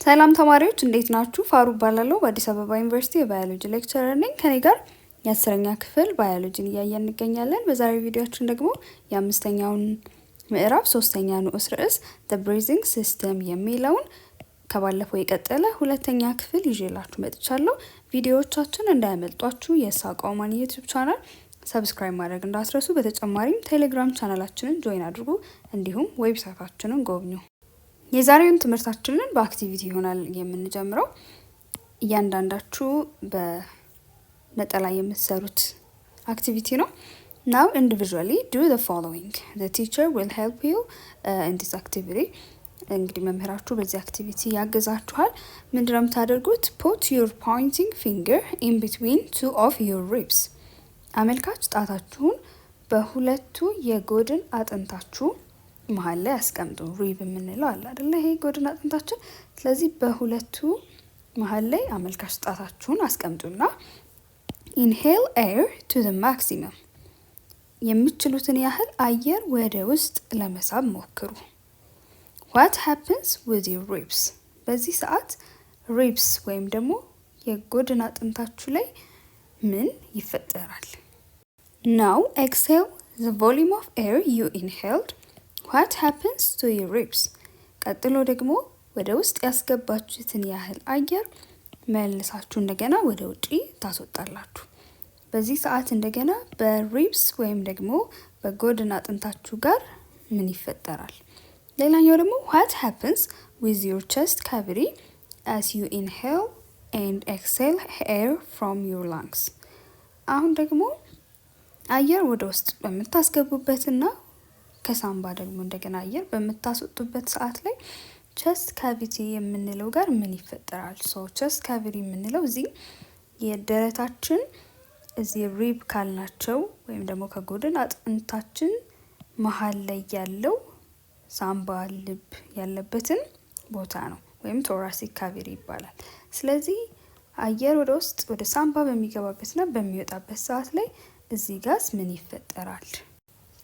ሰላም ተማሪዎች እንዴት ናችሁ? ፋሩ እባላለሁ በአዲስ አበባ ዩኒቨርሲቲ የባዮሎጂ ሌክቸረር ነኝ። ከኔ ጋር የ10ኛ ክፍል ባዮሎጂን እያየን እንገኛለን። በዛሬው ቪዲዮአችን ደግሞ የ5ኛውን ምዕራፍ 3ኛ ንዑስ ርዕስ the breathing system የሚለውን ከባለፈው የቀጠለ ሁለተኛ ክፍል ይዤላችሁ መጥቻለሁ። ቪዲዮዎቻችን እንዳያመልጧችሁ የሳቋማን ዩቲዩብ ቻናል ሰብስክራይብ ማድረግ እንዳትረሱ። በተጨማሪም ቴሌግራም ቻናላችንን ጆይን አድርጉ፣ እንዲሁም ዌብሳይታችንን ጎብኙ። የዛሬውን ትምህርታችንን በአክቲቪቲ ይሆናል የምንጀምረው። እያንዳንዳችሁ በነጠላ የምትሰሩት አክቲቪቲ ነው። Now individually do the following. The teacher will help you in this activity. እንግዲህ መምህራችሁ በዚህ አክቲቪቲ ያግዛችኋል። ምንድነው የምታደርጉት? Put your pointing finger in between two of your ribs. አመልካች ጣታችሁን በሁለቱ የጎድን አጥንታችሁ መሃል ላይ አስቀምጡ። ሪብ የምንለው አለ አይደለ? ይሄ ጎድን አጥንታችን። ስለዚህ በሁለቱ መሃል ላይ አመልካች ጣታችሁን አስቀምጡና inhale air to the maximum. የምትችሉትን ያህል አየር ወደ ውስጥ ለመሳብ ሞክሩ። What happens with your ribs? በዚህ ሰዓት ribs ወይም ደግሞ የጎድን አጥንታችሁ ላይ ምን ይፈጠራል? Now exhale the volume of air you inhaled. What happens to your ribs? ቀጥሎ ደግሞ ወደ ውስጥ ያስገባችሁትን ያህል አየር መልሳችሁ እንደገና ወደ ውጪ ታስወጣላችሁ። በዚህ ሰዓት እንደገና በሪብስ ወይም ደግሞ በጎድን አጥንታችሁ ጋር ምን ይፈጠራል? ሌላኛው ደግሞ what happens with your chest cavity as you inhale and exhale air from your lungs? አሁን ደግሞ አየር ወደ ውስጥ በምታስገቡበትና ከሳምባ ደግሞ እንደገና አየር በምታስወጡበት ሰዓት ላይ ቸስት ካቪቲ የምንለው ጋር ምን ይፈጠራል? ቸስት ካቪቲ የምንለው እዚህ የደረታችን እዚህ ሪብ ካልናቸው ወይም ደግሞ ከጎድን አጥንታችን መሃል ላይ ያለው ሳምባ ልብ ያለበትን ቦታ ነው፣ ወይም ቶራሲክ ካቪቲ ይባላል። ስለዚህ አየር ወደ ውስጥ ወደ ሳምባ በሚገባበትና በሚወጣበት ሰዓት ላይ እዚህ ጋር ምን ይፈጠራል?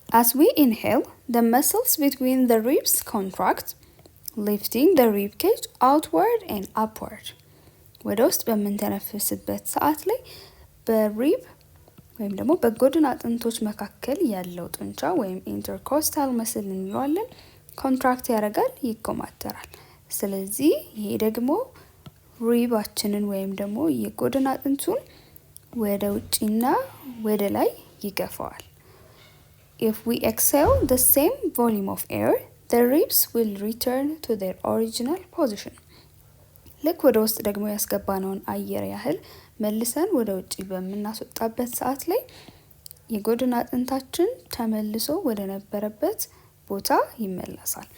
As we inhale, the muscles between the ribs contract, lifting the rib cage outward and upward. ወደ ውስጥ በምንተነፍስበት ሰዓት ላይ በሪብ ወይም ደግሞ በጎድን አጥንቶች መካከል ያለው ጡንቻ ወይም ኢንተርኮስታል መስል እንለዋለን ኮንትራክት ያደርጋል፣ ይኮማተራል። ስለዚህ ይሄ ደግሞ ሪባችንን ወይም ደግሞ የጎድን አጥንቱን ወደ ውጪና ወደ ላይ ይገፋዋል። If we exhale the same volume of air, the ribs will return to their original position. ልክ ወደ ውስጥ ደግሞ ያስገባነውን አየር ያህል መልሰን ወደ ውጪ በምናስወጣበት ሰዓት ላይ የጎድን አጥንታችን ተመልሶ ወደ ነበረበት ቦታ ይመለሳል።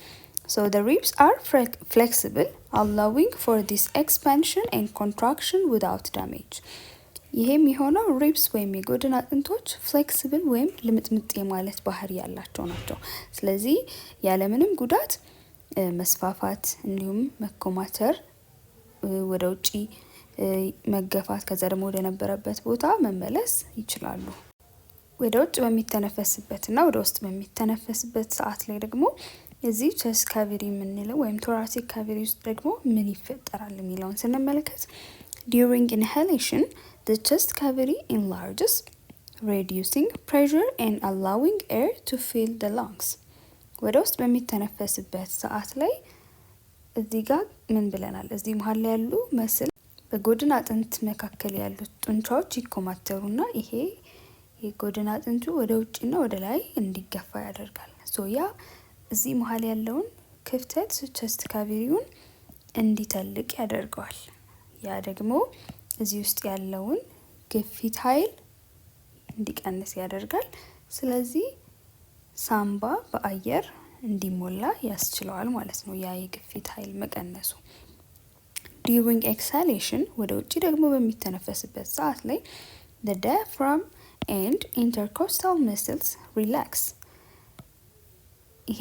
So the ribs are flexible, allowing for this expansion and contraction without damage. ይሄም የሆነው ሪብስ ወይም የጎድን አጥንቶች ፍሌክሲብል ወይም ልምጥምጥ የማለት ባህሪ ያላቸው ናቸው። ስለዚህ ያለምንም ጉዳት መስፋፋት እንዲሁም መኮማተር፣ ወደ ውጪ መገፋት፣ ከዛ ደግሞ ወደ ነበረበት ቦታ መመለስ ይችላሉ። ወደ ውጭ በሚተነፈስበትና ወደ ውስጥ በሚተነፈስበት ሰዓት ላይ ደግሞ እዚህ ቸስት ካቪቲ የምንለው ወይም ቶራሲክ ካቪቲ ውስጥ ደግሞ ምን ይፈጠራል የሚለውን ስንመለከት during inhalation the chest cavity enlarges, reducing pressure and allowing air to fill the lungs. ወደ ውስጥ በሚተነፈስበት ሰዓት ላይ እዚህ ጋር ምን ብለናል? እዚህ መሀል ላይ ያሉ መስል በጎድን አጥንት መካከል ያሉት ጡንቻዎች ይኮማተሩና ይሄ የጎድን አጥንቱ ወደ ውጭና ወደ ላይ እንዲገፋ ያደርጋል። ያ እዚህ መሀል ያለውን ክፍተት ቸስት ካቪቲውን እንዲተልቅ ያደርገዋል። ያ ደግሞ እዚህ ውስጥ ያለውን ግፊት ኃይል እንዲቀንስ ያደርጋል። ስለዚህ ሳምባ በአየር እንዲሞላ ያስችለዋል ማለት ነው፣ ያ የግፊት ኃይል መቀነሱ። During exhalation ወደ ውጪ ደግሞ በሚተነፈስበት ሰዓት ላይ the diaphragm and intercostal muscles relax. ይሄ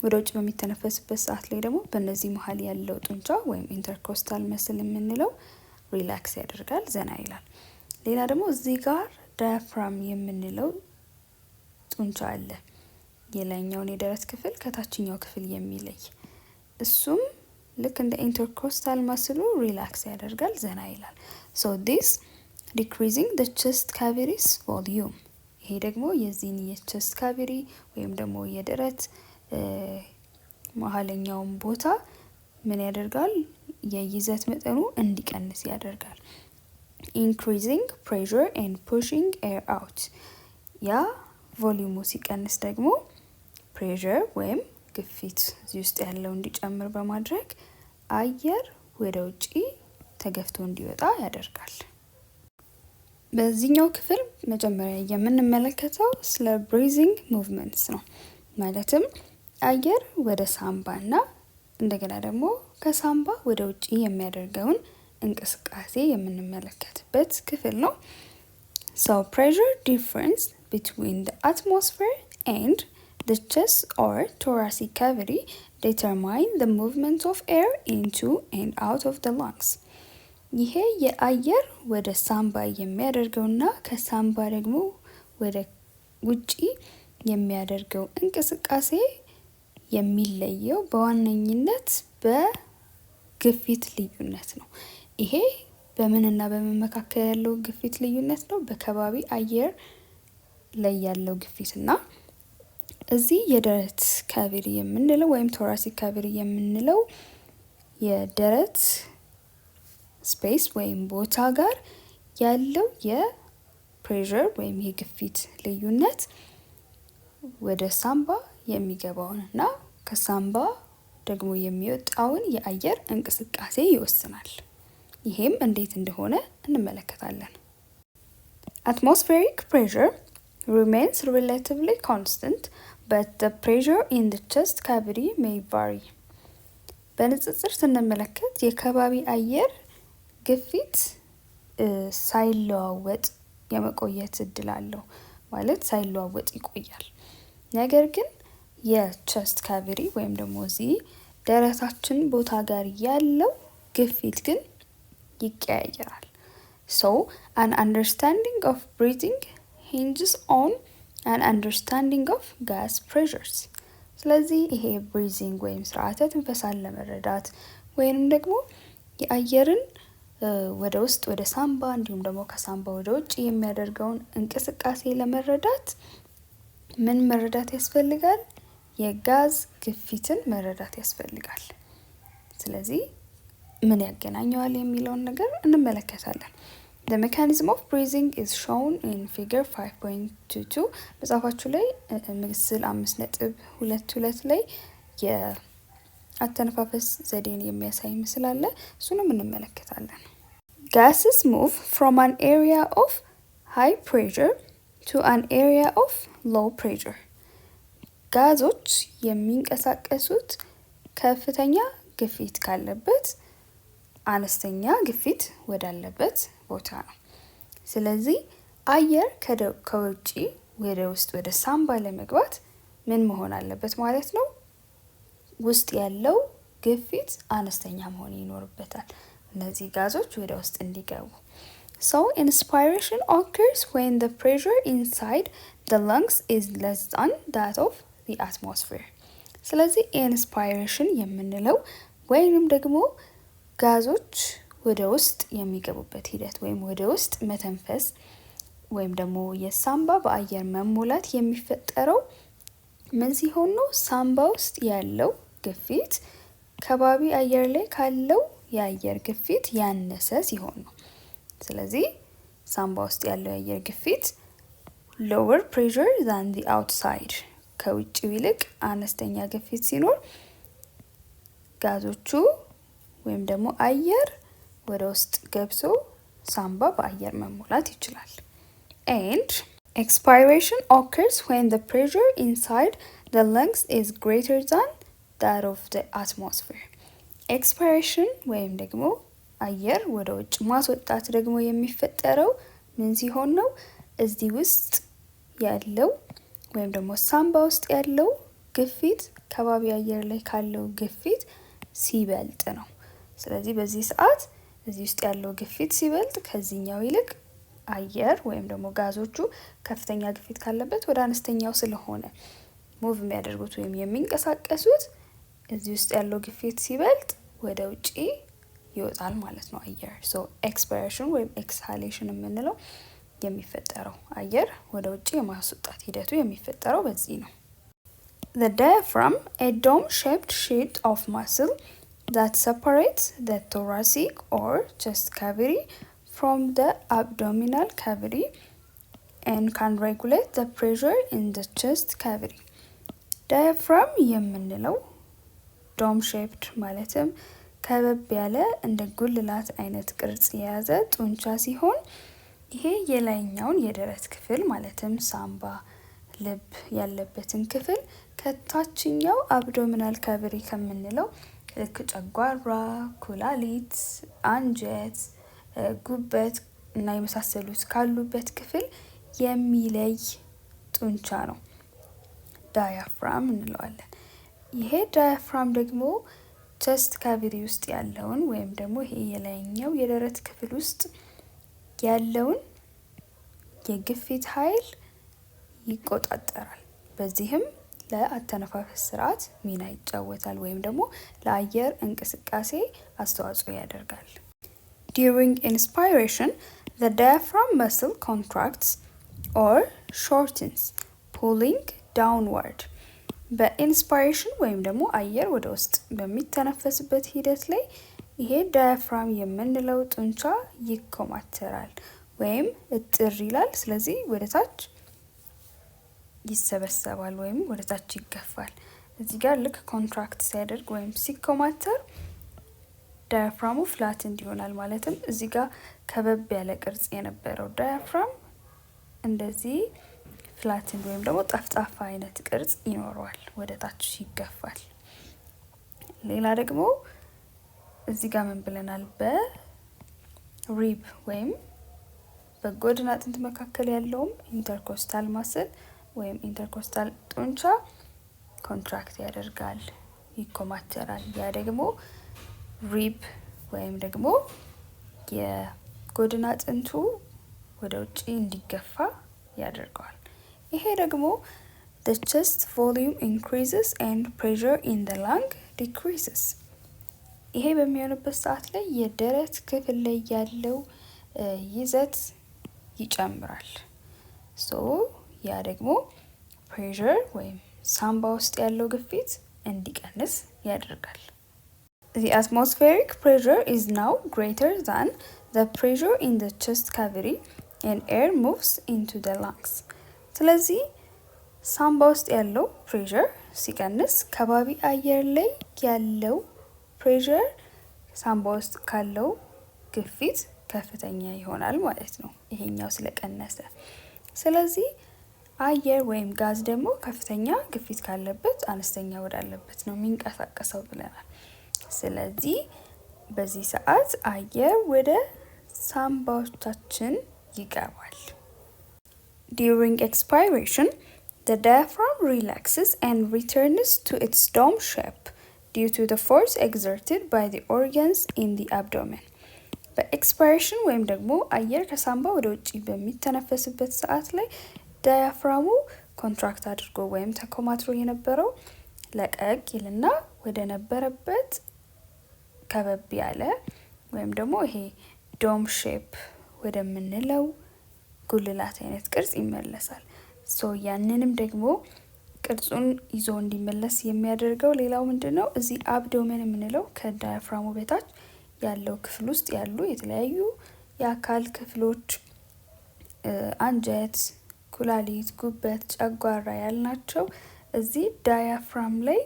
ወደ ውጭ በሚተነፈስበት ሰዓት ላይ ደግሞ በእነዚህ መሀል ያለው ጡንቻ ወይም ኢንተርኮስታል መስል የምንለው ሪላክስ ያደርጋል፣ ዘና ይላል። ሌላ ደግሞ እዚህ ጋር ዳያፍራም የምንለው ጡንቻ አለ፣ የላይኛውን የደረት ክፍል ከታችኛው ክፍል የሚለይ እሱም ልክ እንደ ኢንተርኮስታል መስሉ ሪላክስ ያደርጋል፣ ዘና ይላል። ሶ ዲስ ዲክሪዚንግ the chest cavities volume ይሄ ደግሞ የዚህን የቸስት ካቪቲ ወይም ደግሞ የደረት መሀለኛውን ቦታ ምን ያደርጋል? የይዘት መጠኑ እንዲቀንስ ያደርጋል። increasing pressure and pushing air out ያ ቮሊዩሙ ሲቀንስ ደግሞ ፕሬሸር ወይም ግፊት እዚህ ውስጥ ያለው እንዲጨምር በማድረግ አየር ወደ ውጪ ተገፍቶ እንዲወጣ ያደርጋል። በዚህኛው ክፍል መጀመሪያ የምንመለከተው ስለ ብሪዚንግ ሙቭመንትስ ነው። ማለትም አየር ወደ ሳምባና እንደገና ደግሞ ከሳምባ ወደ ውጪ የሚያደርገውን እንቅስቃሴ የምንመለከትበት ክፍል ነው። So pressure difference between the atmosphere and the chest or thoracic cavity determine the movement of air into and out of the lungs. ይሄ የአየር ወደ ሳምባ የሚያደርገውና ከሳምባ ደግሞ ወደ ውጪ የሚያደርገው እንቅስቃሴ የሚለየው በዋነኝነት በግፊት ልዩነት ነው። ይሄ በምንና በምን መካከል ያለው ግፊት ልዩነት ነው? በከባቢ አየር ላይ ያለው ግፊትና እዚህ የደረት ካቪቲ የምንለው ወይም ቶራሲክ ካቪቲ የምንለው የደረት ስፔስ ወይም ቦታ ጋር ያለው የፕሬሸር ወይም የግፊት ልዩነት ወደ ሳምባ የሚገባውንና ከሳምባ ደግሞ የሚወጣውን የአየር እንቅስቃሴ ይወስናል። ይሄም እንዴት እንደሆነ እንመለከታለን። Atmospheric pressure remains relatively constant, but the pressure in the chest cavity may vary. በንጽጽር ስንመለከት የከባቢ አየር ግፊት ሳይለዋወጥ የመቆየት እድል አለው፣ ማለት ሳይለዋወጥ ይቆያል። ነገር ግን የቸስት ካቪቲ ወይም ደግሞ እዚህ ደረታችን ቦታ ጋር ያለው ግፊት ግን ይቀያየራል። So an understanding of breathing hinges on an understanding of gas pressures. ስለዚህ ይሄ ብሪዚንግ ወይም ስርዓተ ትንፈሳን ለመረዳት ወይም ደግሞ የአየርን ወደ ውስጥ ወደ ሳምባ እንዲሁም ደግሞ ከሳምባ ወደ ውጭ የሚያደርገውን እንቅስቃሴ ለመረዳት ምን መረዳት ያስፈልጋል? የጋዝ ግፊትን መረዳት ያስፈልጋል። ስለዚህ ምን ያገናኘዋል የሚለውን ነገር እንመለከታለን። The mechanism of breathing is shown in figure 5.22 መጽሐፋችሁ ላይ ምስል 5.22 ላይ የአተነፋፈስ ዘዴን የሚያሳይ ምስል አለ። እሱንም እንመለከታለን። Gases move from an area of high pressure to an area of low pressure. ጋዞች የሚንቀሳቀሱት ከፍተኛ ግፊት ካለበት አነስተኛ ግፊት ወዳለበት ቦታ ነው። ስለዚህ አየር ከውጪ ወደ ውስጥ ወደ ሳምባ ለመግባት ምን መሆን አለበት ማለት ነው? ውስጥ ያለው ግፊት አነስተኛ መሆን ይኖርበታል፣ እነዚህ ጋዞች ወደ ውስጥ እንዲገቡ። So inspiration occurs when the pressure inside the lungs is less than that of the atmosphere. ስለዚህ ኢንስፓይሬሽን የምንለው ወይንም ደግሞ ጋዞች ወደ ውስጥ የሚገቡበት ሂደት ወይም ወደ ውስጥ መተንፈስ ወይም ደግሞ የሳምባ በአየር መሞላት የሚፈጠረው ምን ሲሆን ነው? ሳምባ ውስጥ ያለው ግፊት ከባቢ አየር ላይ ካለው የአየር ግፊት ያነሰ ሲሆን ነው። ስለዚህ ሳምባ ውስጥ ያለው የአየር ግፊት lower pressure than the outside ከውጭው ይልቅ አነስተኛ ግፊት ሲኖር ጋዞቹ ወይም ደግሞ አየር ወደ ውስጥ ገብቶ ሳምባ በአየር መሞላት ይችላል። And expiration occurs when the pressure inside the lungs is greater than that of the atmosphere. Expiration ወይም ደግሞ አየር ወደ ውጭ ማስወጣት ደግሞ የሚፈጠረው ምን ሲሆን ነው? እዚህ ውስጥ ያለው ወይም ደግሞ ሳምባ ውስጥ ያለው ግፊት ከባቢ አየር ላይ ካለው ግፊት ሲበልጥ ነው። ስለዚህ በዚህ ሰዓት እዚህ ውስጥ ያለው ግፊት ሲበልጥ ከዚህኛው ይልቅ አየር ወይም ደግሞ ጋዞቹ ከፍተኛ ግፊት ካለበት ወደ አነስተኛው ስለሆነ ሙቭ የሚያደርጉት ወይም የሚንቀሳቀሱት እዚህ ውስጥ ያለው ግፊት ሲበልጥ ወደ ውጪ ይወጣል ማለት ነው አየር። ሶ ኤክስፓይሬሽን ወይም ኤክስሃሌሽን የምንለው የሚፈጠረው አየር ወደ ውጪ የማስወጣት ሂደቱ የሚፈጠረው በዚህ ነው። The diaphragm, a dome-shaped sheet of muscle that separates the thoracic or chest cavity from the abdominal cavity and can regulate the pressure in the chest cavity. Diaphragm የምንለው ዶም ሼፕድ ማለትም ከበብ ያለ እንደ ጉልላት አይነት ቅርጽ የያዘ ጡንቻ ሲሆን ይሄ የላይኛውን የደረት ክፍል ማለትም ሳምባ፣ ልብ ያለበትን ክፍል ከታችኛው አብዶሚናል ካቪቲ ከምንለው ልክ ጨጓራ፣ ኩላሊት፣ አንጀት፣ ጉበት እና የመሳሰሉት ካሉበት ክፍል የሚለይ ጡንቻ ነው ዳያፍራም እንለዋለን። ይሄ ዳያፍራም ደግሞ ቸስት ካቪቲ ውስጥ ያለውን ወይም ደግሞ ይሄ የላይኛው የደረት ክፍል ውስጥ ያለውን የግፊት ኃይል ይቆጣጠራል። በዚህም ለአተነፋፈስ ስርዓት ሚና ይጫወታል ወይም ደግሞ ለአየር እንቅስቃሴ አስተዋጽኦ ያደርጋል። During inspiration, the diaphragm muscle contracts or shortens, pulling downward. በኢንስፓይሬሽን ወይም ደግሞ አየር ወደ ውስጥ በሚተነፈስበት ሂደት ላይ ይሄ ዳያፍራም የምንለው ጡንቻ ይኮማተራል ወይም እጥር ይላል። ስለዚህ ወደ ታች ይሰበሰባል ወይም ወደ ታች ይገፋል። እዚህ ጋር ልክ ኮንትራክት ሲያደርግ ወይም ሲኮማተር ዳያፍራሙ ፍላት እንዲሆናል። ማለትም እዚህ ጋር ከበብ ያለ ቅርጽ የነበረው ዳያፍራም እንደዚህ ፍላትን ወይም ደግሞ ጠፍጣፋ አይነት ቅርጽ ይኖረዋል፣ ወደ ታች ይገፋል። ሌላ ደግሞ እዚህ ጋር ምን ብለናል? በሪብ ወይም በጎድን አጥንት መካከል ያለውም ኢንተርኮስታል ማስል ወይም ኢንተርኮስታል ጡንቻ ኮንትራክት ያደርጋል፣ ይኮማተራል። ያ ደግሞ ሪብ ወይም ደግሞ የጎድን አጥንቱ ወደ ውጪ እንዲገፋ ያደርገዋል። ይሄ ደግሞ the chest volume increases and pressure in the lung decreases. ይሄ በሚሆንበት ሰዓት ላይ የደረት ክፍል ላይ ያለው ይዘት ይጨምራል። ሶ ያ ደግሞ pressure ወይም ሳምባ ውስጥ ያለው ግፊት እንዲቀንስ ያደርጋል። The atmospheric pressure is now greater than the pressure in the chest cavity and air moves into the lungs. ስለዚህ ሳምባ ውስጥ ያለው ፕሬሸር ሲቀንስ ከባቢ አየር ላይ ያለው ፕሬሸር ሳምባ ውስጥ ካለው ግፊት ከፍተኛ ይሆናል ማለት ነው፣ ይሄኛው ስለቀነሰ። ስለዚህ አየር ወይም ጋዝ ደግሞ ከፍተኛ ግፊት ካለበት አነስተኛ ወዳለበት ነው የሚንቀሳቀሰው ብለናል። ስለዚህ በዚህ ሰዓት አየር ወደ ሳምባዎቻችን ይገባል። During expiration, the diaphragm relaxes and returns to its dome shape due to the force exerted by the organs in the abdomen. በኤክስፓይሬሽን ወይም ደግሞ አየር ከሳምባ ወደ ውጭ በሚተነፈስበት ሰዓት ላይ ዳያፍራሙ ኮንትራክት አድርጎ ወይም ተኮማትሮ የነበረው ለቀቅ ይልና ወደ ነበረበት ከበብ ያለ ወይም ደግሞ ይሄ ዶም ሼፕ ወደምንለው ጉልላት አይነት ቅርጽ ይመለሳል። ሶ ያንንም ደግሞ ቅርጹን ይዞ እንዲመለስ የሚያደርገው ሌላው ምንድነው? እዚህ አብዶመን የምንለው ከዳያፍራሙ በታች ያለው ክፍል ውስጥ ያሉ የተለያዩ የአካል ክፍሎች አንጀት፣ ኩላሊት፣ ጉበት፣ ጨጓራ ያልናቸው እዚህ ዳያፍራም ላይ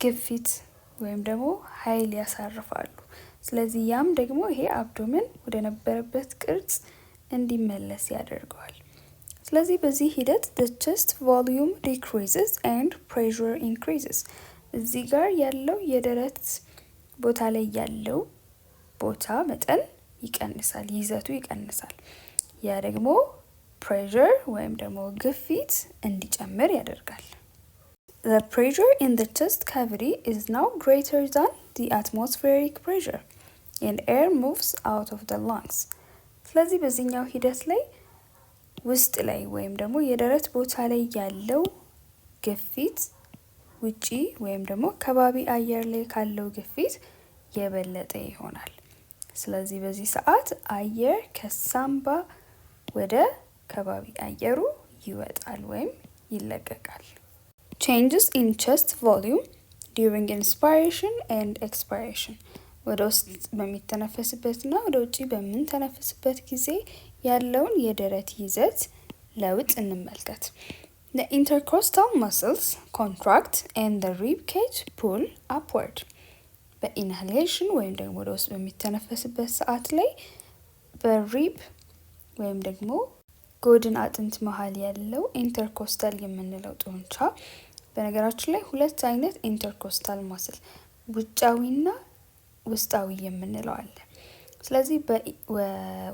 ግፊት ወይም ደግሞ ኃይል ያሳርፋሉ። ስለዚህ ያም ደግሞ ይሄ አብዶመን ወደ ነበረበት ቅርጽ እንዲመለስ ያደርገዋል። ስለዚህ በዚህ ሂደት the chest volume decreases and pressure increases. እዚህ ጋር ያለው የደረት ቦታ ላይ ያለው ቦታ መጠን ይቀንሳል፣ ይዘቱ ይቀንሳል። ያ ደግሞ pressure ወይም ደግሞ ግፊት እንዲጨምር ያደርጋል። The pressure in the chest cavity is now greater than the atmospheric pressure and air moves out of the lungs. ስለዚህ በዚህኛው ሂደት ላይ ውስጥ ላይ ወይም ደግሞ የደረት ቦታ ላይ ያለው ግፊት ውጪ ወይም ደግሞ ከባቢ አየር ላይ ካለው ግፊት የበለጠ ይሆናል። ስለዚህ በዚህ ሰዓት አየር ከሳምባ ወደ ከባቢ አየሩ ይወጣል ወይም ይለቀቃል። changes in chest volume during inspiration and expiration ወደ ውስጥ በሚተነፈስበትና ወደ ውጪ በምንተነፍስበት ጊዜ ያለውን የደረት ይዘት ለውጥ እንመልከት። The intercostal muscles contract and the rib cage pull upward. በኢንሃሌሽን ወይም ደግሞ ወደ ውስጥ በሚተነፈስበት ሰዓት ላይ በሪብ ወይም ደግሞ ጎድን አጥንት መሀል ያለው ኢንተርኮስታል የምንለው ጡንቻ፣ በነገራችን ላይ ሁለት አይነት ኢንተርኮስታል ማስል ውጫዊና ውስጣዊ የምንለው አለ። ስለዚህ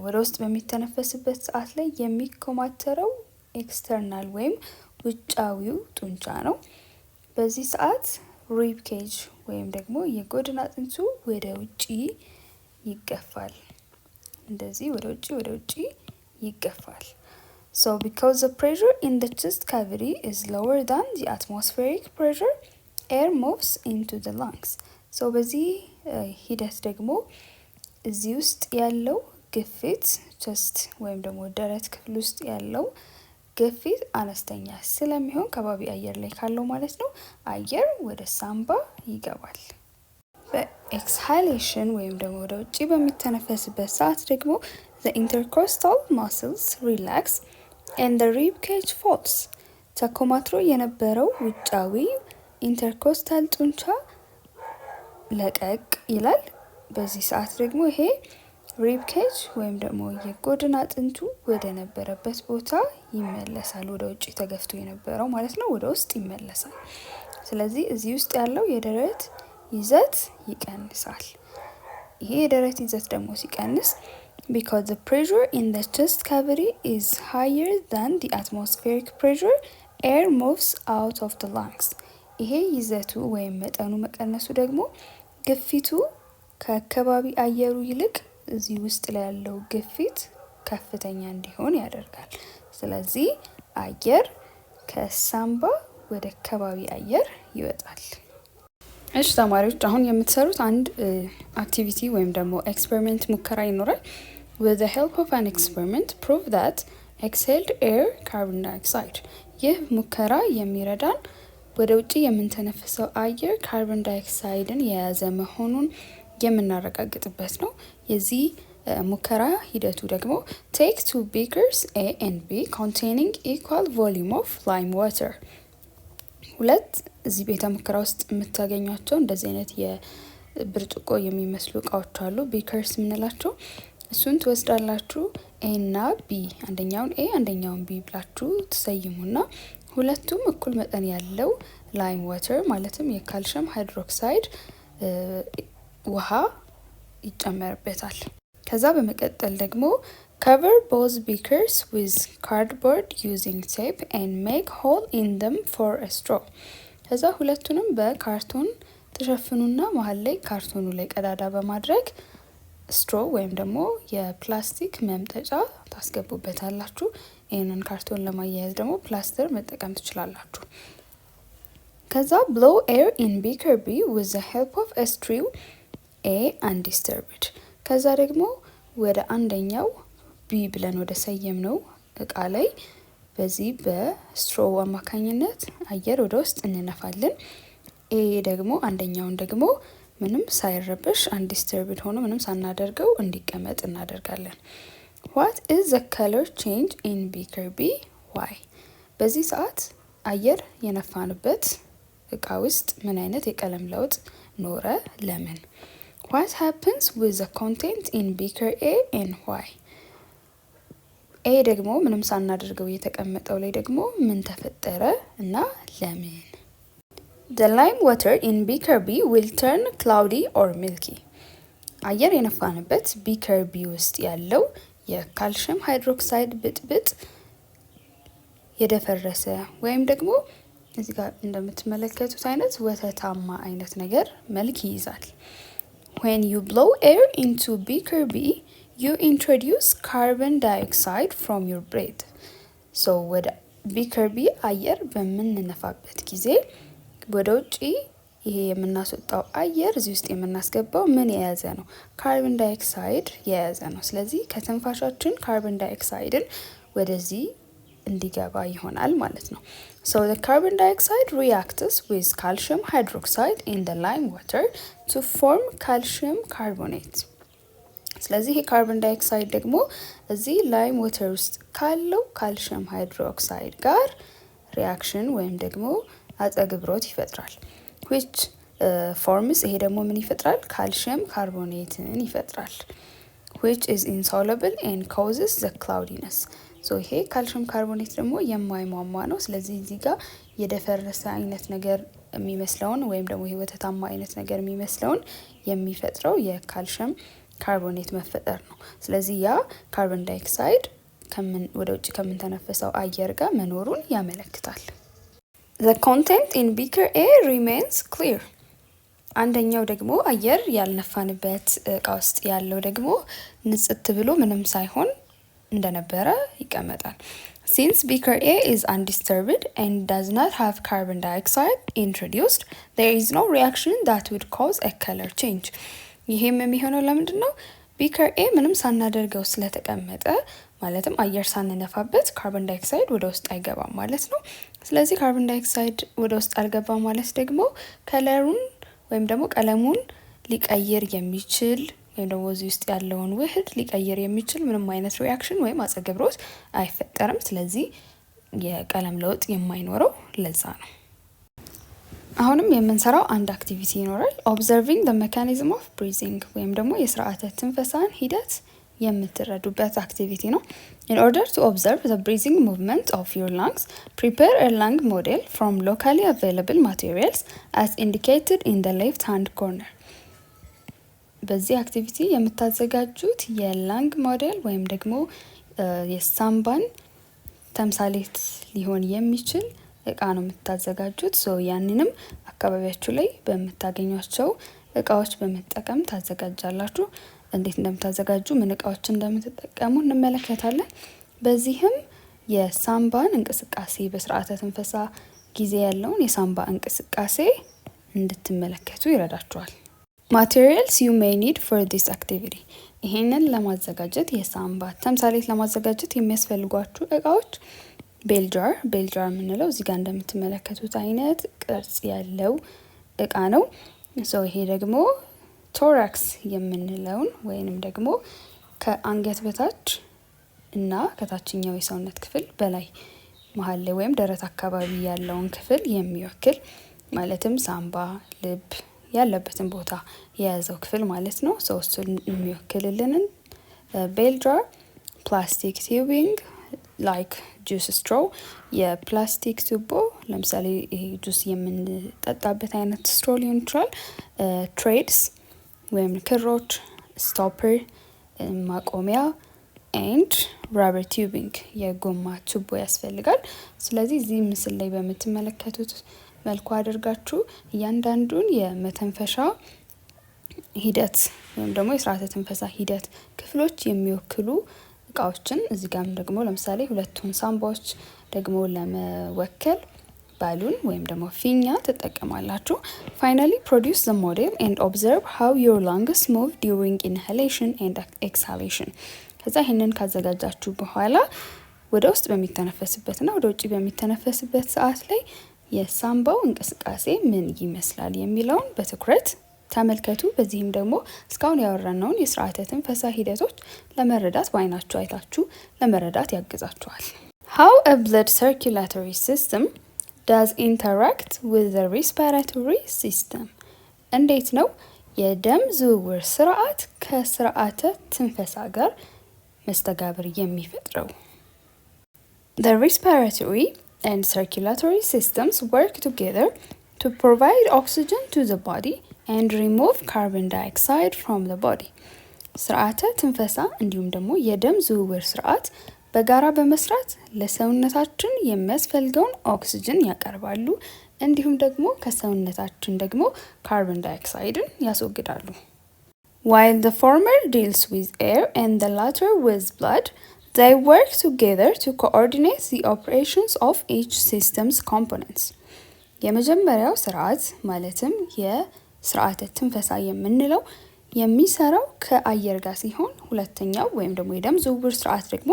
ወደ ውስጥ በሚተነፈስበት ሰዓት ላይ የሚኮማተረው ኤክስተርናል ወይም ውጫዊው ጡንቻ ነው። በዚህ ሰዓት ሪብ ኬጅ ወይም ደግሞ የጎድን አጥንቱ ወደ ውጪ ይገፋል። እንደዚህ ወደ ውጪ ይገፋል። So because the pressure in the chest cavity is lower than the atmospheric pressure, air moves into the lungs. So በዚህ ሂደት ደግሞ እዚህ ውስጥ ያለው ግፊት ቸስት ወይም ደግሞ ደረት ክፍል ውስጥ ያለው ግፊት አነስተኛ ስለሚሆን ከባቢ አየር ላይ ካለው ማለት ነው አየር ወደ ሳምባ ይገባል። በኤክስሃሌሽን ወይም ደግሞ ወደ ውጪ በሚተነፈስበት ሰዓት ደግሞ the intercostal muscles relax and the rib cage falls. ተኮማትሮ የነበረው ውጫዊ ኢንተርኮስታል ጡንቻ ለቀቅ ይላል። በዚህ ሰዓት ደግሞ ይሄ ሪብ ኬጅ ወይም ደግሞ የጎድን አጥንቱ ወደ ነበረበት ቦታ ይመለሳል። ወደ ውጭ ተገፍቶ የነበረው ማለት ነው ወደ ውስጥ ይመለሳል። ስለዚህ እዚህ ውስጥ ያለው የደረት ይዘት ይቀንሳል። ይሄ የደረት ይዘት ደግሞ ሲቀንስ because the pressure in the chest cavity is higher than the atmospheric pressure, air moves out of the lungs. ይሄ ይዘቱ ወይም መጠኑ መቀነሱ ደግሞ ግፊቱ ከከባቢ አየሩ ይልቅ እዚህ ውስጥ ላይ ያለው ግፊት ከፍተኛ እንዲሆን ያደርጋል። ስለዚህ አየር ከሳምባ ወደ ከባቢ አየር ይወጣል። እሺ ተማሪዎች አሁን የምትሰሩት አንድ አክቲቪቲ ወይም ደግሞ ኤክስፐሪመንት ሙከራ ይኖራል። With the help of an experiment, prove that exhaled air carbon dioxide. ይህ ሙከራ የሚረዳን ወደ ውጪ የምንተነፍሰው አየር ካርቦን ዳይኦክሳይድን የያዘ መሆኑን የምናረጋግጥበት ነው። የዚህ ሙከራ ሂደቱ ደግሞ take 2 beakers A and B containing equal volume of lime water. ሁለት እዚህ ቤተ ሙከራ ውስጥ የምታገኟቸው እንደዚህ አይነት የብርጭቆ የሚመስሉ እቃዎች አሉ፣ ቢከርስ የምንላቸው። እሱን ትወስዳላችሁ ኤ እና ቢ፣ አንደኛውን ኤ አንደኛውን ቢ ብላችሁ ትሰይሙና ሁለቱም እኩል መጠን ያለው ላይም ዋተር ማለትም የካልሽየም ሃይድሮክሳይድ ውሃ ይጨመርበታል። ከዛ በመቀጠል ደግሞ cover both beakers with cardboard using tape and make hole in them for a straw. ከዛ ሁለቱንም በካርቶን ተሸፍኑና መሀል ላይ ካርቶኑ ላይ ቀዳዳ በማድረግ ስትሮ ወይም ደግሞ የፕላስቲክ መምጠጫ ታስገቡበታላችሁ። ይህንን ካርቶን ለማያያዝ ደግሞ ፕላስተር መጠቀም ትችላላችሁ። ከዛ blow air in beaker B with the help of a straw A undisturbed. ከዛ ደግሞ ወደ አንደኛው ቢ ብለን ወደ ሰየምነው እቃ ላይ በዚህ በስትሮው አማካኝነት አየር ወደ ውስጥ እንነፋለን። ኤ ደግሞ አንደኛውን ደግሞ ምንም ሳይረብሽ undisturbed ሆኖ ምንም ሳናደርገው እንዲቀመጥ እናደርጋለን። What is the color change in beaker B? Why? በዚህ ሰዓት አየር የነፋንበት እቃ ውስጥ ምን አይነት የቀለም ለውጥ ኖረ? ለምን? What happens with the content in beaker A and why? ኤ ደግሞ ምንም ሳናደርገው የተቀመጠው ላይ ደግሞ ምን ተፈጠረ እና ለምን? The lime water in beaker B will turn cloudy or milky. አየር የነፋንበት ቢከር ቢ ውስጥ ያለው የካልሽየም ሃይድሮክሳይድ ብጥብጥ የደፈረሰ ወይም ደግሞ እዚህ ጋር እንደምትመለከቱት አይነት ወተታማ አይነት ነገር መልክ ይይዛል። When you blow air into beaker B, you introduce carbon dioxide from your breath. So ወደ beaker B አየር በምንነፋበት ጊዜ ወደ ውጪ ይሄ የምናስወጣው አየር እዚህ ውስጥ የምናስገባው ምን የያዘ ነው? ካርቦን ዳይኦክሳይድ የያዘ ነው። ስለዚህ ከትንፋሻችን ካርቦን ዳይኦክሳይድን ወደዚህ እንዲገባ ይሆናል ማለት ነው። So the carbon dioxide reacts with calcium hydroxide in the lime water to form calcium carbonate. ስለዚህ ይሄ ካርቦን ዳይኦክሳይድ ደግሞ እዚህ ላይም ወተር ውስጥ ካለው ካልሽየም ሃይድሮክሳይድ ጋር ሪያክሽን ወይም ደግሞ አጸግብሮት ይፈጥራል። which forms ይሄ ደግሞ ምን ይፈጥራል? ካልሽየም ካርቦኔትን ይፈጥራል። which is insoluble and causes the cloudiness. so ይሄ ካልሽየም ካርቦኔት ደግሞ የማይሟሟ ነው። ስለዚህ እዚህ ጋር የደፈረሰ አይነት ነገር የሚመስለውን ወይም ደግሞ ይሄ ወተታማ አይነት ነገር የሚመስለውን የሚፈጥረው የካልሽየም ካርቦኔት መፈጠር ነው። ስለዚህ ያ ካርቦን ዳይኦክሳይድ ወደ ውጭ ከምንተነፈሰው አየር ጋር መኖሩን ያመለክታል። The content in beaker A remains clear. አንደኛው ደግሞ አየር ያልነፋንበት እቃ ውስጥ ያለው ደግሞ ንጽት ብሎ ምንም ሳይሆን እንደነበረ ይቀመጣል። Since beaker A is undisturbed and does not have carbon dioxide introduced, there is no reaction that would cause a color change. ይሄም የሚሆነው ለምንድን ነው? ቢከር ኤ ምንም ሳናደርገው ስለተቀመጠ ማለትም አየር ሳንነፋበት ካርቦን ዳይኦክሳይድ ወደ ውስጥ አይገባም ማለት ነው። ስለዚህ ካርቦን ዳይኦክሳይድ ወደ ውስጥ አልገባም ማለት ደግሞ ከለሩን ወይም ደግሞ ቀለሙን ሊቀይር የሚችል ወይም ደግሞ እዚህ ውስጥ ያለውን ውህድ ሊቀይር የሚችል ምንም አይነት ሪያክሽን ወይም አጸግብሮት አይፈጠርም። ስለዚህ የቀለም ለውጥ የማይኖረው ለዛ ነው። አሁንም የምንሰራው አንድ አክቲቪቲ ይኖራል። ኦብዘርቪንግ the mechanism of breathing ወይም ደግሞ የስርዓተ ትንፈሳን ሂደት የምትረዱበት አክቲቪቲ ነው። In order to observe the breathing movement of your lungs, prepare a lung model from locally available materials as indicated in the left hand corner. በዚህ አክቲቪቲ የምታዘጋጁት የላንግ ሞዴል ወይም ደግሞ የሳምባን ተምሳሌት ሊሆን የሚችል እቃ ነው የምታዘጋጁት። ያንንም አካባቢያችሁ ላይ በምታገኟቸው እቃዎች በመጠቀም ታዘጋጃላችሁ። እንዴት እንደምታዘጋጁ ምን እቃዎች እንደምትጠቀሙ እንመለከታለን። በዚህም የሳምባን እንቅስቃሴ በስርዓተ ትንፈሳ ጊዜ ያለውን የሳምባ እንቅስቃሴ እንድትመለከቱ ይረዳችኋል። Materials you may need for this activity. ይሄንን ለማዘጋጀት የሳምባ ተምሳሌት ለማዘጋጀት የሚያስፈልጓችሁ እቃዎች ቤልጃር የምንለው እዚህ ጋር እንደምትመለከቱት አይነት ቅርጽ ያለው እቃ ነው። ይሄ ደግሞ ቶራክስ የምንለውን ወይንም ደግሞ ከአንገት በታች እና ከታችኛው የሰውነት ክፍል በላይ መሀል ላይ ወይም ደረት አካባቢ ያለውን ክፍል የሚወክል ማለትም ሳምባ፣ ልብ ያለበትን ቦታ የያዘው ክፍል ማለት ነው። እሱን የሚወክልልንን ቤልጃር፣ ፕላስቲክ ቲዩቢንግ ላይክ ጁስ ስትሮው የፕላስቲክ ቱቦ ለምሳሌ ይሄ ጁስ የምንጠጣበት አይነት ስትሮ ሊሆን ይችላል። ትሬድስ ወይም ክሮች፣ ስቶፐር ማቆሚያ ኤንድ ራበር ቲዩቢንግ የጎማ ቱቦ ያስፈልጋል። ስለዚህ እዚህ ምስል ላይ በምትመለከቱት መልኩ አድርጋችሁ እያንዳንዱን የመተንፈሻ ሂደት ወይም ደግሞ የስርዓተ ትንፈሳ ሂደት ክፍሎች የሚወክሉ እቃዎችን እዚህ ጋርም ደግሞ ለምሳሌ ሁለቱን ሳምባዎች ደግሞ ለመወከል ባሉን ወይም ደግሞ ፊኛ ትጠቀማላችሁ። Finally, produce the model and observe how your lungs move during inhalation and exhalation. ከዛ ይሄንን ካዘጋጃችሁ በኋላ ወደ ውስጥ በሚተነፈስበትና ወደ ውጭ በሚተነፈስበት ሰዓት ላይ የሳምባው እንቅስቃሴ ምን ይመስላል የሚለውን በትኩረት ተመልከቱ። በዚህም ደግሞ እስካሁን ያወራነውን የስርዓተ ትንፈሳ ሂደቶች ለመረዳት በአይናችሁ አይታችሁ ለመረዳት ያግዛችኋል። How a blood circulatory system does interact with the respiratory system. እንዴት ነው የደም ዝውውር ስርዓት ከስርዓተ ትንፈሳ ጋር መስተጋብር የሚፈጥረው? The respiratory and circulatory systems work together to provide oxygen to the body and remove carbon dioxide from the body. ስርዓተ ትንፈሳ እንዲሁም ደግሞ የደም ዝውውር ስርዓት በጋራ በመስራት ለሰውነታችን የሚያስፈልገውን ኦክሲጅን ያቀርባሉ፣ እንዲሁም ደግሞ ከሰውነታችን ደግሞ ካርቦን ዳይኦክሳይድን ያስወግዳሉ። While the former deals with air and the latter with blood, they work together to coordinate the operations of each system's components. የመጀመሪያው ስርዓት ማለትም የስርዓተ ትንፈሳ የምንለው የሚሰራው ከአየር ጋር ሲሆን ሁለተኛው ወይም ደግሞ የደም ዝውውር ስርዓት ደግሞ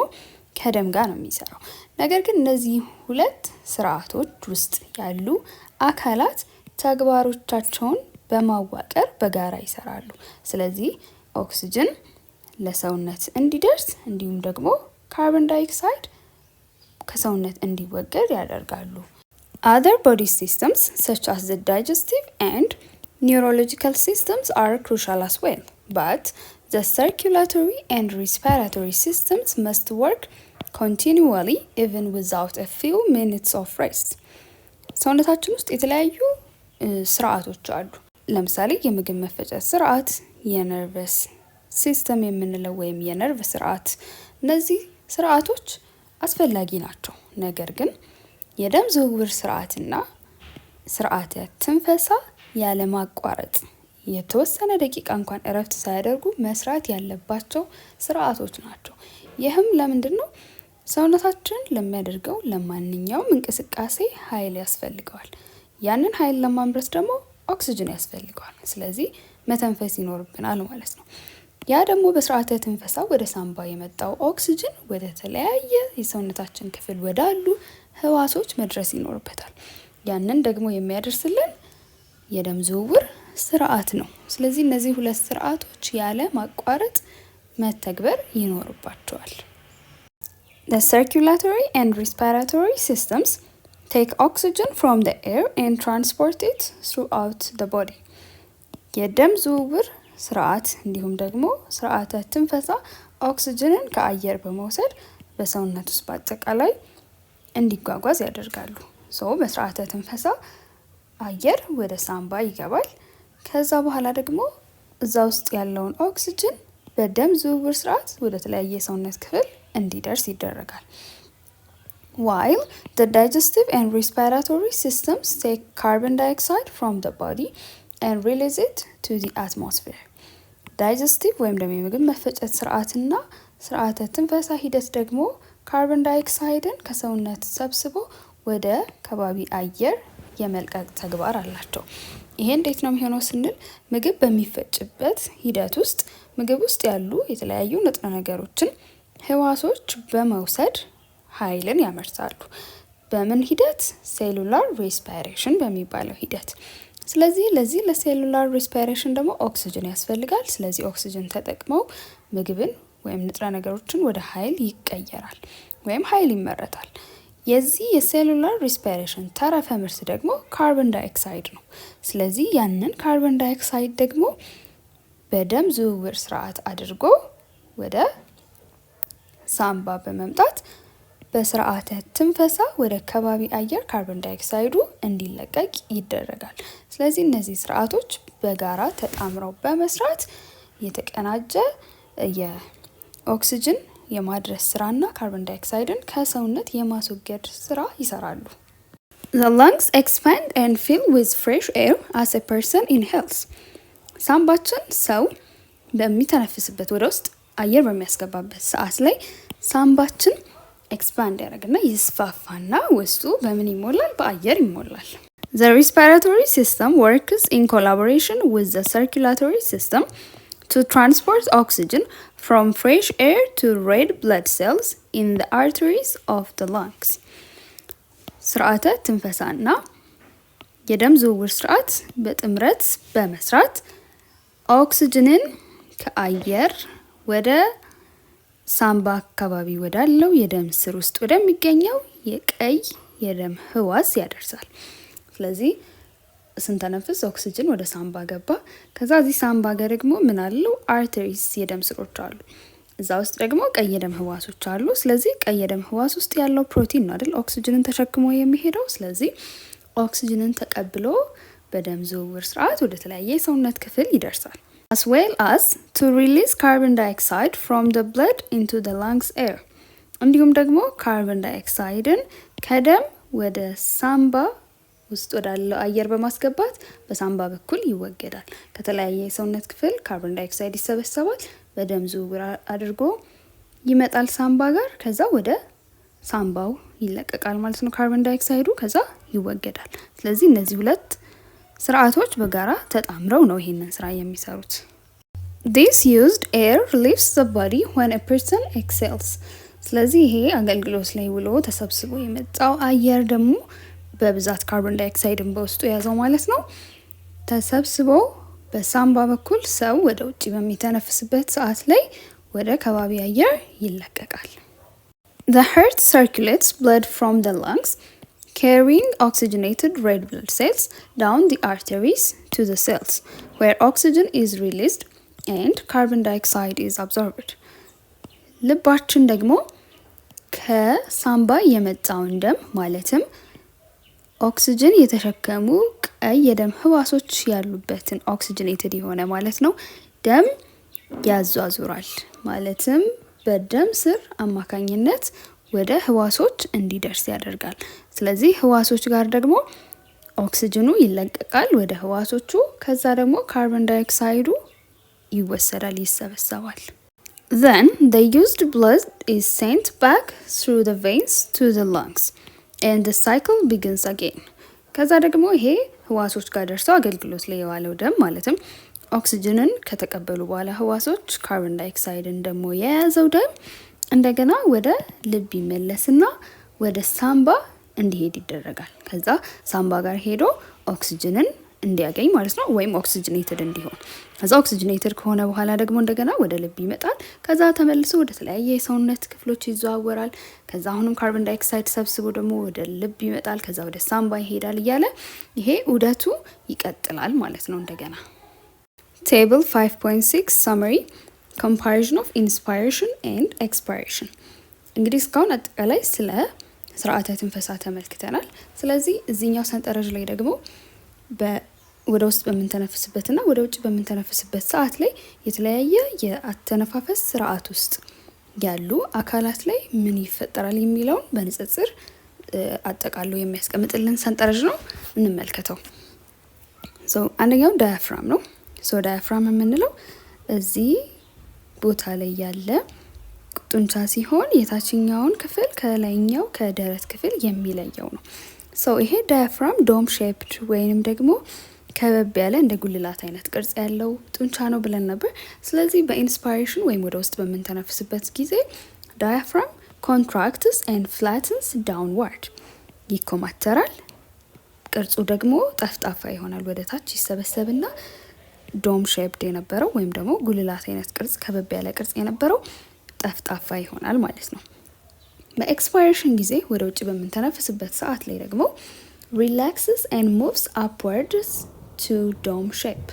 ከደም ጋር ነው የሚሰራው። ነገር ግን እነዚህ ሁለት ስርዓቶች ውስጥ ያሉ አካላት ተግባሮቻቸውን በማዋቀር በጋራ ይሰራሉ። ስለዚህ ኦክሲጅን ለሰውነት እንዲደርስ እንዲሁም ደግሞ ካርቦን ዳይኦክሳይድ ከሰውነት እንዲወገድ ያደርጋሉ። Other body systems such as the digestive and neurological systems are crucial as well, but the circulatory and respiratory systems must work continually even without a few minutes of rest. ሰውነታችን ውስጥ የተለያዩ ስርዓቶች አሉ። ለምሳሌ የምግብ መፈጨት ስርዓት፣ የነርቨስ ሲስተም የምንለው ወይም የነርቭ ስርዓት። እነዚህ ስርዓቶች አስፈላጊ ናቸው። ነገር ግን የደም ዝውውር ስርዓትና ስርዓተ ትንፈሳ ያለማቋረጥ የተወሰነ ደቂቃ እንኳን እረፍት ሳያደርጉ መስራት ያለባቸው ስርዓቶች ናቸው። ይህም ለምንድን ነው? ሰውነታችን ለሚያደርገው ለማንኛውም እንቅስቃሴ ኃይል ያስፈልገዋል። ያንን ኃይል ለማምረት ደግሞ ኦክሲጅን ያስፈልገዋል። ስለዚህ መተንፈስ ይኖርብናል ማለት ነው። ያ ደግሞ በስርዓተ ትንፈሳ ወደ ሳምባ የመጣው ኦክሲጅን ወደ ተለያየ የሰውነታችን ክፍል ወዳሉ ህዋሶች መድረስ ይኖርበታል። ያንን ደግሞ የሚያደርስልን የደም ዝውውር ስርዓት ነው። ስለዚህ እነዚህ ሁለት ስርዓቶች ያለ ማቋረጥ መተግበር ይኖርባቸዋል። The circulatory and respiratory systems take oxygen from the air and transport it throughout the body. የደም ዝውውር ስርዓት እንዲሁም ደግሞ ስርዓተ ትንፈሳ ኦክሲጅንን ከአየር በመውሰድ በሰውነት ውስጥ በአጠቃላይ እንዲጓጓዝ ያደርጋሉ። በስርዓተ ትንፈሳ አየር ወደ ሳምባ ይገባል። ከዛ በኋላ ደግሞ እዛ ውስጥ ያለውን ኦክሲጅን በደም ዝውውር ስርዓት ወደ ተለያየ የሰውነት ክፍል እንዲደርስ ይደረጋል። While the digestive and respiratory systems take carbon dioxide from the body and release it to the atmosphere. ዳይጀስቲቭ ወይም ደግሞ የምግብ መፈጨት ስርዓትና ስርዓተ ትንፈሳ ሂደት ደግሞ ካርቦን ዳይኦክሳይድን ከሰውነት ሰብስቦ ወደ ከባቢ አየር የመልቀቅ ተግባር አላቸው። ይሄ እንዴት ነው የሚሆነው ስንል ምግብ በሚፈጭበት ሂደት ውስጥ ምግብ ውስጥ ያሉ የተለያዩ ንጥረ ነገሮችን ህዋሶች በመውሰድ ኃይልን ያመርታሉ። በምን ሂደት? ሴሉላር ሬስፓይሬሽን በሚባለው ሂደት። ስለዚህ ለዚህ ለሴሉላር ሬስፓይሬሽን ደግሞ ኦክሲጅን ያስፈልጋል። ስለዚህ ኦክሲጅን ተጠቅመው ምግብን ወይም ንጥረ ነገሮችን ወደ ኃይል ይቀየራል ወይም ኃይል ይመረታል። የዚህ የሴሉላር ሬስፓይሬሽን ተረፈ ምርት ደግሞ ካርቦን ዳይኦክሳይድ ነው። ስለዚህ ያንን ካርቦን ዳይኦክሳይድ ደግሞ በደም ዝውውር ስርዓት አድርጎ ወደ ሳምባ በመምጣት በስርዓተ ትንፈሳ ወደ ከባቢ አየር ካርቦን ዳይኦክሳይዱ እንዲለቀቅ ይደረጋል። ስለዚህ እነዚህ ስርዓቶች በጋራ ተጣምረው በመስራት የተቀናጀ የኦክሲጅን የማድረስ ስራና ካርቦን ዳይኦክሳይድን ከሰውነት የማስወገድ ስራ ይሰራሉ። The lungs expand and fill with fresh air as a person inhales. ሳምባችን ሰው በሚተነፍስበት ወደ ውስጥ አየር በሚያስገባበት ሰዓት ላይ ሳምባችን ኤክስፓንድ ያደርግና ይስፋፋና ውስጡ በምን ይሞላል? በአየር ይሞላል። The respiratory system works in collaboration with the circulatory system to transport oxygen from fresh air to red blood cells in the arteries of the lungs. ስርዓተ ትንፈሳና የደም ዝውውር ስርዓት በጥምረት በመስራት ኦክሲጅንን ከአየር ወደ ሳምባ አካባቢ ወዳለው የደም ስር ውስጥ ወደሚገኘው የቀይ የደም ህዋስ ያደርሳል። ስለዚህ ስንተነፍስ ኦክሲጅን ወደ ሳምባ ገባ። ከዛ እዚህ ሳምባ ጋር ደግሞ ምን አለው? አርተሪስ የደም ስሮች አሉ። እዛ ውስጥ ደግሞ ቀይ የደም ህዋሶች አሉ። ስለዚህ ቀይ የደም ህዋስ ውስጥ ያለው ፕሮቲን ነው አይደል ኦክሲጅንን ተሸክሞ የሚሄደው። ስለዚህ ኦክሲጅንን ተቀብሎ በደም ዝውውር ስርዓት ወደ ተለያየ የሰውነት ክፍል ይደርሳል። As well as to release carbon dioxide from the blood into the lungs air. እንዲሁም ደግሞ ካርቦን ዳይኦክሳይድን ከደም ወደ ሳምባ ውስጥ ወዳለው አየር በማስገባት በሳምባ በኩል ይወገዳል። ከተለያየ የሰውነት ክፍል ካርቦን ዳይኦክሳይድ ይሰበሰባል፣ በደም ዝውውር አድርጎ ይመጣል ሳምባ ጋር። ከዛ ወደ ሳምባው ይለቀቃል ማለት ነው። ካርቦን ዳይኦክሳይዱ ከዛ ይወገዳል። ስለዚህ እነዚህ ሁለት ስርዓቶች በጋራ ተጣምረው ነው ይሄንን ስራ የሚሰሩት። This used air leaves the body when a person exhales። ስለዚህ ይሄ አገልግሎት ላይ ውሎ ተሰብስቦ የመጣው አየር ደግሞ በብዛት ካርቦን ዳይኦክሳይድን በውስጡ የያዘው ማለት ነው። ተሰብስቦ በሳምባ በኩል ሰው ወደ ውጭ በሚተነፍስበት ሰዓት ላይ ወደ ከባቢ አየር ይለቀቃል። The heart circulates blood from the lungs, carrying oxygenated red blood cells down the arteries to the cells, where oxygen is released and carbon dioxide is absorbed. ልባችን ደግሞ ከሳምባ የመጣውን ደም ማለትም ኦክሲጅን የተሸከሙ ቀይ የደም ህዋሶች ያሉበትን ኦክሲጅኔትድ የሆነ ማለት ነው ደም ያዟዙራል። ማለትም በደም ስር አማካኝነት ወደ ህዋሶች እንዲደርስ ያደርጋል። ስለዚህ ህዋሶች ጋር ደግሞ ኦክሲጅኑ ይለቀቃል ወደ ህዋሶቹ። ከዛ ደግሞ ካርቦን ዳይኦክሳይዱ ይወሰዳል፣ ይሰበሰባል። Then the used blood is sent back through the veins to the lungs and the cycle begins again። ከዛ ደግሞ ይሄ ህዋሶች ጋር ደርሰው አገልግሎት ላይ የዋለው ደም ማለትም ኦክሲጅንን ከተቀበሉ በኋላ ህዋሶች ካርቦን ዳይኦክሳይድን ደግሞ የያዘው ደም እንደገና ወደ ልብ ይመለስና ወደ ሳምባ እንዲሄድ ይደረጋል። ከዛ ሳምባ ጋር ሄዶ ኦክሲጅንን እንዲያገኝ ማለት ነው፣ ወይም ኦክሲጅኔትድ እንዲሆን። ከዛ ኦክሲጅኔትድ ከሆነ በኋላ ደግሞ እንደገና ወደ ልብ ይመጣል። ከዛ ተመልሶ ወደ ተለያየ የሰውነት ክፍሎች ይዘዋወራል። ከዛ አሁንም ካርቦን ዳይኦክሳይድ ሰብስቦ ደግሞ ወደ ልብ ይመጣል። ከዛ ወደ ሳምባ ይሄዳል እያለ ይሄ ዑደቱ ይቀጥላል ማለት ነው። እንደገና ቴብል 5.6 ሰመሪ ኮምፓሪዥን ኦፍ ኢንስፓይሬሽን ኤንድ ኤክስፓይሬሽን። እንግዲህ እስካሁን አጠቃላይ ስለ ስርዓተ ትንፈሳ ተመልክተናል። ስለዚህ እዚህኛው ሰንጠረዥ ላይ ደግሞ ወደ ውስጥ በምንተነፍስበትና ወደ ውጭ በምንተነፍስበት ሰዓት ላይ የተለያየ የአተነፋፈስ ስርዓት ውስጥ ያሉ አካላት ላይ ምን ይፈጠራል የሚለውን በንጽጽር አጠቃሎ የሚያስቀምጥልን ሰንጠረዥ ነው። እንመልከተው። አንደኛው ዳያፍራም ነው። ዳያፍራም የምንለው እዚህ ቦታ ላይ ያለ ጡንቻ ሲሆን የታችኛውን ክፍል ከላይኛው ከደረት ክፍል የሚለየው ነው። ይሄ ዳያፍራም ዶም ሼፕድ ወይንም ደግሞ ከበብ ያለ እንደ ጉልላት አይነት ቅርጽ ያለው ጡንቻ ነው ብለን ነበር። ስለዚህ በኢንስፓይሬሽን ወይም ወደ ውስጥ በምንተነፍስበት ጊዜ ዳያፍራም ኮንትራክትስ ኤንድ ፍላትንስ ዳውንዋርድ፣ ይኮማተራል። ቅርጹ ደግሞ ጠፍጣፋ ይሆናል፣ ወደ ታች ይሰበሰብና ዶም ሼፕድ የነበረው ወይም ደግሞ ጉልላት አይነት ቅርጽ ከበብ ያለ ቅርጽ የነበረው ጠፍጣፋ ይሆናል ማለት ነው። በኤክስፓይሬሽን ጊዜ ወደ ውጭ በምንተነፍስበት ሰዓት ላይ ደግሞ ሪላክስስ ኤንድ ሙቭስ አፕዋርድስ ቱ ዶም ሼፕ።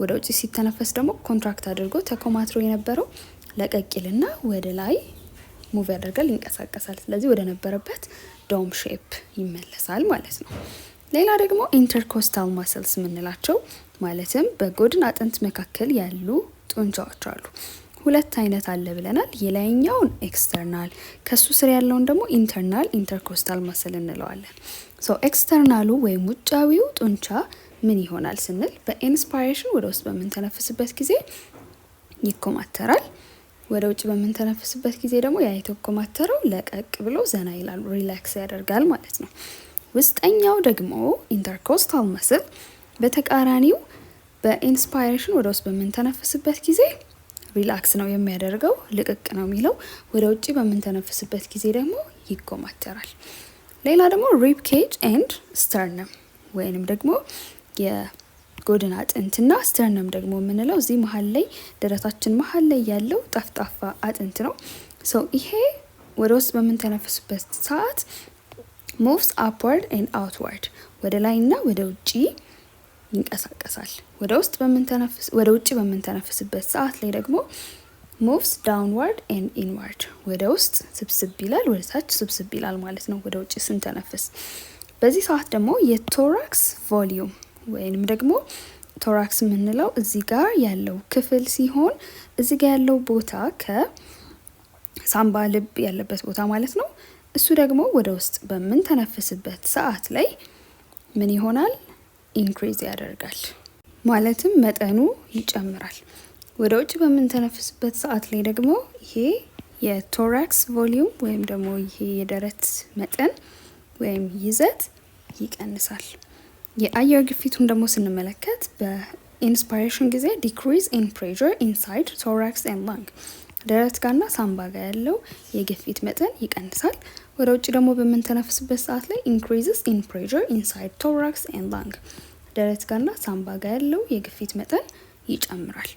ወደ ውጭ ሲተነፈስ ደግሞ ኮንትራክት አድርጎ ተኮማትሮ የነበረው ለቀቂልና ወደ ላይ ሙቭ ያደርጋል፣ ይንቀሳቀሳል። ስለዚህ ወደ ነበረበት ዶም ሼፕ ይመለሳል ማለት ነው። ሌላ ደግሞ ኢንተርኮስታል ማስልስ የምንላቸው ማለትም በጎድን አጥንት መካከል ያሉ ጡንቻዎች አሉ። ሁለት አይነት አለ ብለናል። የላይኛውን ኤክስተርናል፣ ከሱ ስር ያለውን ደግሞ ኢንተርናል ኢንተርኮስታል ማስል እንለዋለን። ኤክስተርናሉ ወይም ውጫዊው ጡንቻ ምን ይሆናል ስንል በኢንስፓይሬሽን ወደ ውስጥ በምንተነፍስበት ጊዜ ይኮማተራል። ወደ ውጭ በምንተነፍስበት ጊዜ ደግሞ ያ የተኮማተረው ለቀቅ ብሎ ዘና ይላል፣ ሪላክስ ያደርጋል ማለት ነው። ውስጠኛው ደግሞ ኢንተርኮስታል መስል በተቃራኒው በኢንስፓይሬሽን ወደ ውስጥ በምንተነፍስበት ጊዜ ሪላክስ ነው የሚያደርገው፣ ልቅቅ ነው የሚለው። ወደ ውጭ በምንተነፍስበት ጊዜ ደግሞ ይኮማተራል። ሌላ ደግሞ ሪብ ኬጅ ኤንድ ስተርነም ወይንም ደግሞ የጎድን አጥንትና ስተርነም ደግሞ የምንለው እዚህ መሀል ላይ ደረታችን መሀል ላይ ያለው ጠፍጣፋ አጥንት ነው። ይሄ ወደ ውስጥ በምንተነፍስበት ሰዓት ሙቭስ አፕዋርድ ኤንድ አውትዋርድ፣ ወደ ላይና ወደ ውጭ ይንቀሳቀሳል። ወደ ውጭ በምንተነፍስበት ሰዓት ላይ ደግሞ ሙቭስ ዳውንዋርድ ኤንድ ኢንዋርድ፣ ወደ ውስጥ ስብስብ ይላል፣ ወደ ታች ስብስብ ይላል ማለት ነው ወደ ውጭ ስንተነፍስ። በዚህ ሰዓት ደግሞ የቶራክስ ቮሊዩም ወይንም ደግሞ ቶራክስ የምንለው እዚህ ጋር ያለው ክፍል ሲሆን እዚህ ጋር ያለው ቦታ ከሳምባ ልብ ያለበት ቦታ ማለት ነው። እሱ ደግሞ ወደ ውስጥ በምንተነፍስበት ሰዓት ላይ ምን ይሆናል? ኢንክሪዝ ያደርጋል፣ ማለትም መጠኑ ይጨምራል። ወደ ውጭ በምንተነፍስበት ሰዓት ላይ ደግሞ ይሄ የቶራክስ ቮሊዩም ወይም ደግሞ ይሄ የደረት መጠን ወይም ይዘት ይቀንሳል። የአየር ግፊቱን ደግሞ ስንመለከት በኢንስፓይሬሽን ጊዜ ዲክሪዝ ኢን ፕሬሸር ኢንሳይድ ቶራክስ ኤንድ ላንግ፣ ደረት ጋርና ሳምባ ጋር ያለው የግፊት መጠን ይቀንሳል። ወደ ውጭ ደግሞ በምንተነፍስበት ሰዓት ላይ ኢንክሪዝስ ኢን ፕሬሸር ኢንሳይድ ቶራክስ ኤንድ ላንግ፣ ደረት ጋርና ሳምባ ጋር ያለው የግፊት መጠን ይጨምራል።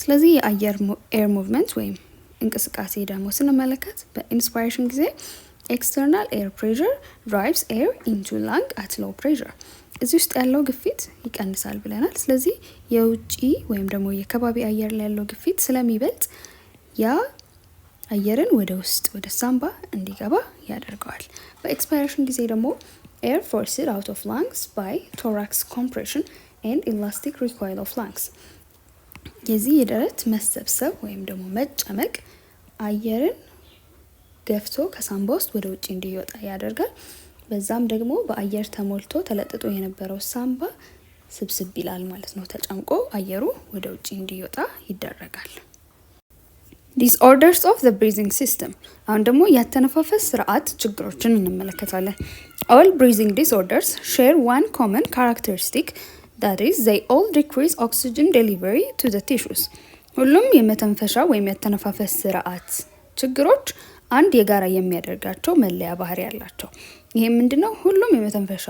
ስለዚህ የአየር ኤር ሙቭመንት ወይም እንቅስቃሴ ደግሞ ስንመለከት በኢንስፓይሬሽን ጊዜ ኤክስተርናል ኤር ፕሬሸር ድራይቭስ ኤር ኢንቱ ላንግ አት ሎው ፕሬሸር፣ እዚህ ውስጥ ያለው ግፊት ይቀንሳል ብለናል። ስለዚህ የውጪ ወይም ደግሞ የከባቢ አየር ላይ ያለው ግፊት ስለሚበልጥ ያ አየርን ወደ ውስጥ ወደ ሳምባ እንዲገባ ያደርገዋል። በኤክስፓይሬሽን ጊዜ ደግሞ ኤር ፎርስድ አውት ኦፍ ላንግስ ባይ ቶራክስ ኮምፕሬሽን ኤንድ ኢላስቲክ ሪኮይል ኦፍ ላንግስ፣ የዚህ የደረት መሰብሰብ ወይም ደግሞ መጨመቅ አየርን ገፍቶ ከሳምባ ውስጥ ወደ ውጭ እንዲወጣ ያደርጋል። በዛም ደግሞ በአየር ተሞልቶ ተለጥጦ የነበረው ሳምባ ስብስብ ይላል ማለት ነው። ተጨምቆ አየሩ ወደ ውጭ እንዲወጣ ይደረጋል። ዲስኦርደርስ ኦፍ ዘ ብሪዚንግ ሲስተም፣ አሁን ደግሞ ያተነፋፈስ ስርዓት ችግሮችን እንመለከታለን። ኦል ብሪዚንግ ዲስኦርደርስ ሼር ዋን ኮመን ካራክተሪስቲክ that is they all decrease oxygen delivery to the tissues። ሁሉም የመተንፈሻ ወይም ያተነፋፈስ ስርዓት ችግሮች አንድ የጋራ የሚያደርጋቸው መለያ ባህሪ ያላቸው። ይሄ ምንድነው? ሁሉም የመተንፈሻ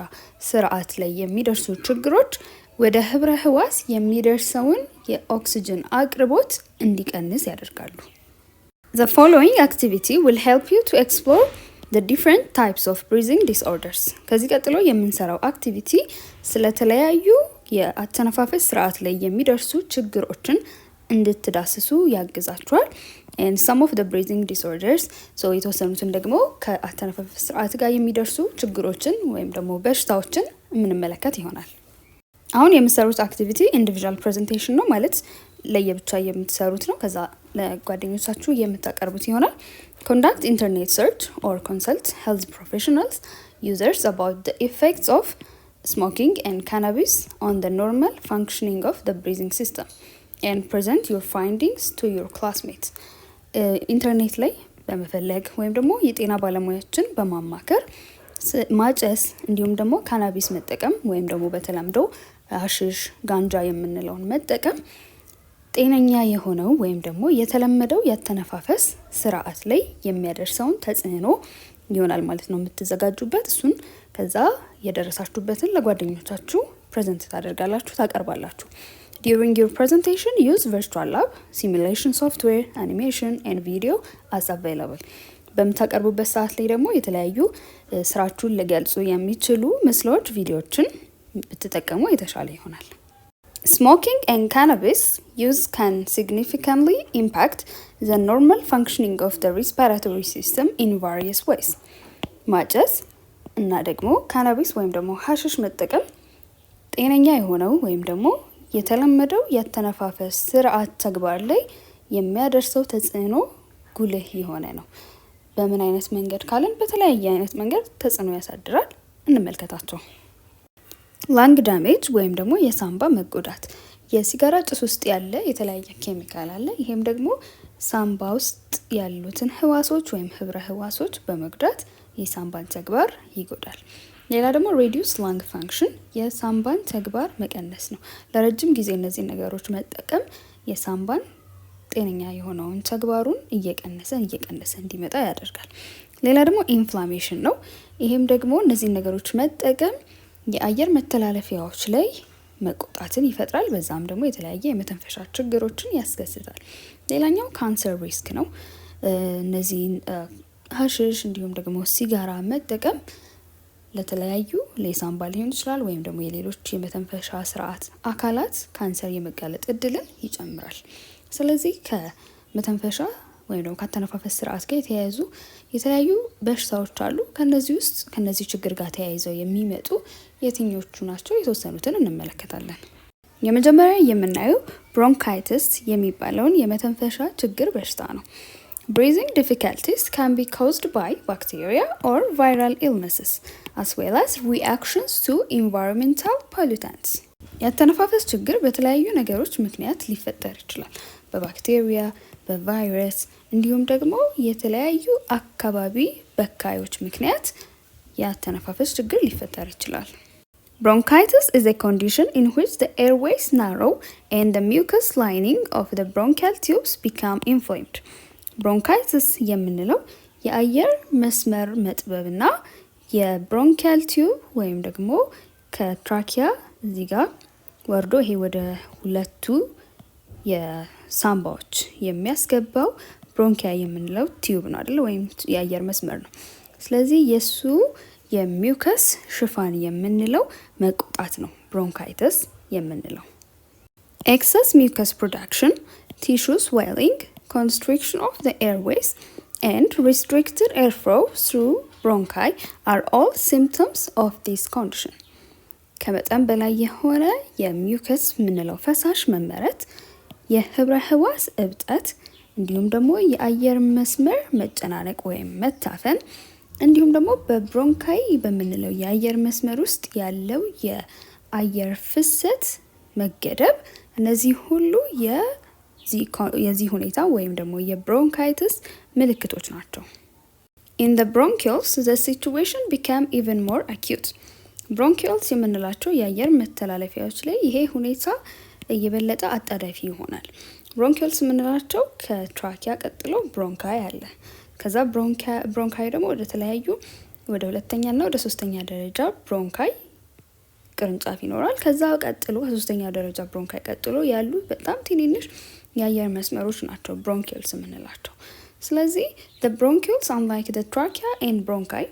ስርዓት ላይ የሚደርሱ ችግሮች ወደ ህብረ ህዋስ የሚደርሰውን የኦክሲጅን አቅርቦት እንዲቀንስ ያደርጋሉ። The following activity will help you to explore the different types of breathing disorders። ከዚህ ቀጥሎ የምንሰራው አክቲቪቲ ስለተለያዩ የአተነፋፈስ ስርዓት ላይ የሚደርሱ ችግሮችን እንድትዳስሱ ያግዛችኋል። and some of the breathing disorders so የተወሰኑትን ደግሞ ከአተነፋፈስ ስርዓት ጋር የሚደርሱ ችግሮችን ወይም ደግሞ በሽታዎችን የምንመለከት ይሆናል። አሁን የምትሰሩት አክቲቪቲ ኢንዲቪጁዋል ፕሬዘንቴሽን ነው፣ ማለት ለየብቻ የምትሰሩት ነው። ከዛ ለጓደኞቻችሁ የምታቀርቡት ይሆናል። conduct internet search or consult health professionals users about the effects of smoking and cannabis on the normal functioning of the breathing system and present your findings to your classmates። ኢንተርኔት ላይ በመፈለግ ወይም ደግሞ የጤና ባለሙያዎችን በማማከር ማጨስ እንዲሁም ደግሞ ካናቢስ መጠቀም ወይም ደግሞ በተለምዶ ሀሺሽ ጋንጃ የምንለውን መጠቀም ጤነኛ የሆነው ወይም ደግሞ የተለመደው ያተነፋፈስ ስርዓት ላይ የሚያደርሰውን ተጽዕኖ ይሆናል ማለት ነው የምትዘጋጁበት። እሱን ከዛ የደረሳችሁበትን ለጓደኞቻችሁ ፕሬዘንት ታደርጋላችሁ፣ ታቀርባላችሁ። During your presentation, use virtual lab, simulation software, animation and video as available። በምታቀርቡበት ሰዓት ላይ ደግሞ የተለያዩ ስራችሁን ሊገልጹ የሚችሉ ምስሎች፣ ቪዲዮዎችን ብትጠቀሙ የተሻለ ይሆናል። Smoking and cannabis use can significantly impact the normal functioning of the respiratory system in various ways። ማጨስ እና ደግሞ ካናቢስ ወይም ደግሞ ሀሽሽ መጠቀም ጤነኛ የሆነው ወይም ደግሞ የተለመደው ያተነፋፈስ ስርዓት ተግባር ላይ የሚያደርሰው ተጽዕኖ ጉልህ የሆነ ነው። በምን አይነት መንገድ ካለን በተለያየ አይነት መንገድ ተጽዕኖ ያሳድራል። እንመልከታቸው። ላንግ ዳሜጅ ወይም ደግሞ የሳምባ መጎዳት፣ የሲጋራ ጭስ ውስጥ ያለ የተለያየ ኬሚካል አለ። ይሄም ደግሞ ሳምባ ውስጥ ያሉትን ህዋሶች ወይም ህብረ ህዋሶች በመጉዳት የሳምባን ተግባር ይጎዳል። ሌላ ደግሞ ሬዲዩስ ላንግ ፋንክሽን፣ የሳምባን ተግባር መቀነስ ነው። ለረጅም ጊዜ እነዚህ ነገሮች መጠቀም የሳምባን ጤነኛ የሆነውን ተግባሩን እየቀነሰ እንዲመጣ ያደርጋል። ሌላ ደግሞ ኢንፍላሜሽን ነው። ይሄም ደግሞ እነዚህ ነገሮች መጠቀም የአየር መተላለፊያዎች ላይ መቆጣትን ይፈጥራል። በዛም ደግሞ የተለያየ የመተንፈሻ ችግሮችን ያስከስታል። ሌላኛው ካንሰር ሪስክ ነው። እነዚህ ሀሽሽ እንዲሁም ደግሞ ሲጋራ መጠቀም ለተለያዩ ለሳምባ ሊሆን ይችላል ወይም ደግሞ የሌሎች የመተንፈሻ ስርዓት አካላት ካንሰር የመጋለጥ እድልን ይጨምራል። ስለዚህ ከመተንፈሻ ወይም ደግሞ ካተነፋፈስ ስርዓት ጋር የተያያዙ የተለያዩ በሽታዎች አሉ። ከነዚህ ችግር ጋር ተያይዘው የሚመጡ የትኞቹ ናቸው? የተወሰኑትን እንመለከታለን። የመጀመሪያ የምናየው ብሮንካይቲስ የሚባለውን የመተንፈሻ ችግር በሽታ ነው። Breathing difficulties can be caused by bacteria or viral illnesses, as well as reactions to environmental pollutants. ያተነፋፈስ ችግር በተለያዩ ነገሮች ምክንያት ሊፈጠር ይችላል። በባክቴሪያ፣ በቫይረስ እንዲሁም ደግሞ የተለያዩ አካባቢ በካዮች ምክንያት የአተነፋፈስ ችግር ሊፈጠር ይችላል። Bronchitis is a condition in which the airways narrow and the mucous lining of the bronchial tubes become inflamed. Bronchitis የምንለው የአየር መስመር መጥበብና የብሮንኪያል ቲዩብ ወይም ደግሞ ከትራኪያ እዚህ ጋር ወርዶ ይሄ ወደ ሁለቱ የሳምባዎች የሚያስገባው ብሮንኪያ የምንለው ቲዩብ ነው አይደል? ወይም የአየር መስመር ነው። ስለዚህ የሱ የሚውከስ ሽፋን የምንለው መቆጣት ነው ብሮንካይተስ የምንለው። excess mucus production, tissue swelling, constriction of the airways and restricted airflow through bronchi are all symptoms of this condition. ከመጠን በላይ የሆነ የሚውከስ የምንለው ፈሳሽ መመረት፣ የህብረ ህዋስ እብጠት እንዲሁም ደግሞ የአየር መስመር መጨናነቅ ወይም መታፈን እንዲሁም ደግሞ በብሮንካይ በምንለው የአየር መስመር ውስጥ ያለው የአየር ፍሰት መገደብ፣ እነዚህ ሁሉ የዚህ ሁኔታ ወይም ደግሞ የብሮንካይትስ ምልክቶች ናቸው። In the bronchioles, the situation became even more acute. ብሮንኪዮልስ የምንላቸው የአየር መተላለፊያዎች ላይ ይሄ ሁኔታ እየበለጠ አጣዳፊ ይሆናል። ብሮንኪዮልስ የምንላቸው ከትራኪያ ቀጥሎ ብሮንካይ አለ። ከዛ ብሮንካይ ደግሞ ወደ ተለያዩ ወደ ሁለተኛና ወደ ሶስተኛ ደረጃ ብሮንካይ ቅርንጫፍ ይኖራል። ከዛ ቀጥሎ ከሶስተኛ ደረጃ ብሮንካይ ቀጥሎ ያሉ በጣም ትንንሽ የአየር መስመሮች ናቸው ብሮንኪዮልስ የምንላቸው። ስለዚህ the bronchioles, unlike the trachea and bronchi,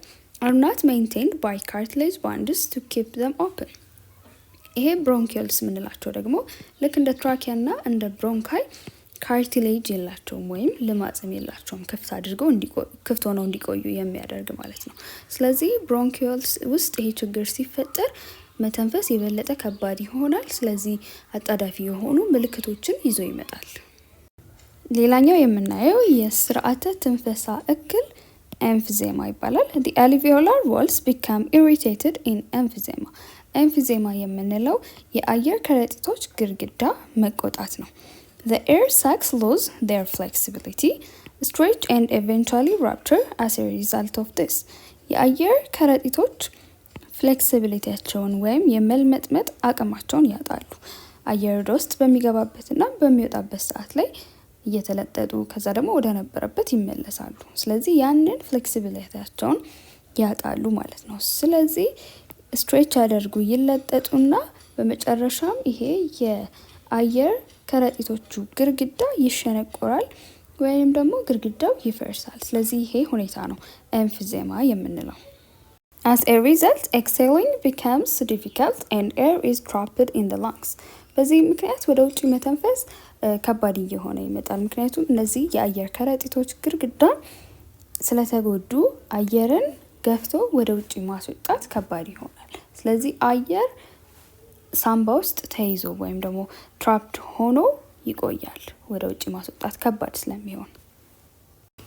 are not maintained by cartilage bands to keep them open. ይሄ ብሮንኪዮልስ የምንላቸው ደግሞ ልክ እንደ ትራኪያ እና እንደ ብሮንካይ ካርቲሌጅ የላቸውም ወይም ልማጽም የላቸውም ክፍት ሆነው እንዲቆዩ የሚያደርግ ማለት ነው። ስለዚህ ብሮንኪዮልስ ውስጥ ይሄ ችግር ሲፈጠር መተንፈስ የበለጠ ከባድ ይሆናል። ስለዚህ አጣዳፊ የሆኑ ምልክቶችን ይዞ ይመጣል። ሌላኛው የምናየው የስርዓተ ትንፈሳ እክል ኤምፊዜማ ይባላል። the alveolar walls become irritated in emphysema. ኤምፊዜማ የምንለው የአየር ከረጢቶች ግድግዳ መቆጣት ነው። the air sacs lose their flexibility, stretch and eventually rupture as a result of this. የአየር ከረጢቶች ፍሌክሲቢሊቲያቸውን ወይም የመልመጥመጥ አቅማቸውን ያጣሉ። አየር ወደ ውስጥ በሚገባበትና በሚወጣበት ሰዓት ላይ እየተለጠጡ ከዛ ደግሞ ወደ ነበረበት ይመለሳሉ። ስለዚህ ያንን ፍሌክሲቢሊቲያቸውን ያጣሉ ማለት ነው። ስለዚህ ስትሬች ያደርጉ ይለጠጡና በመጨረሻም ይሄ የአየር ከረጢቶቹ ግርግዳ ይሸነቆራል ወይም ደግሞ ግርግዳው ይፈርሳል። ስለዚህ ይሄ ሁኔታ ነው ኤምፊዜማ የምንለው። As a result, exhaling becomes difficult and air is trapped in the lungs. በዚህ ምክንያት ወደ ውጭ መተንፈስ ከባድ እየሆነ ይመጣል። ምክንያቱም እነዚህ የአየር ከረጢቶች ግርግዳ ስለተጎዱ አየርን ገፍቶ ወደ ውጭ ማስወጣት ከባድ ይሆናል። ስለዚህ አየር ሳምባ ውስጥ ተይዞ ወይም ደግሞ ትራፕድ ሆኖ ይቆያል ወደ ውጭ ማስወጣት ከባድ ስለሚሆን።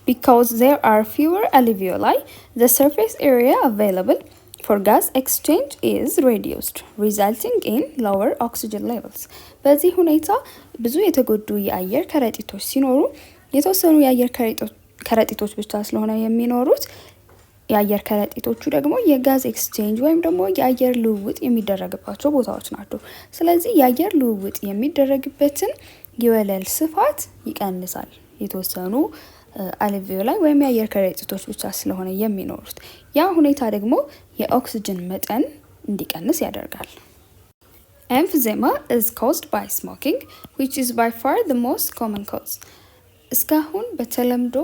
Because there are fewer alveoli, the surface area available for gas exchange is reduced, resulting in lower oxygen levels. በዚህ ሁኔታ ብዙ የተጎዱ የአየር ከረጢቶች ሲኖሩ የተወሰኑ የአየር ከረጢቶች ብቻ ስለሆነ የሚኖሩት የአየር ከረጢቶቹ ደግሞ የጋዝ ኤክስቼንጅ ወይም ደግሞ የአየር ልውውጥ የሚደረግባቸው ቦታዎች ናቸው። ስለዚህ የአየር ልውውጥ የሚደረግበትን የወለል ስፋት ይቀንሳል። የተወሰኑ አልቬዮላይ ወይም የአየር ከረጢቶች ብቻ ስለሆነ የሚኖሩት ያ ሁኔታ ደግሞ የኦክሲጅን መጠን እንዲቀንስ ያደርጋል። Emphysema is caused by smoking, which is by far the most common cause. እስካሁን በተለምዶ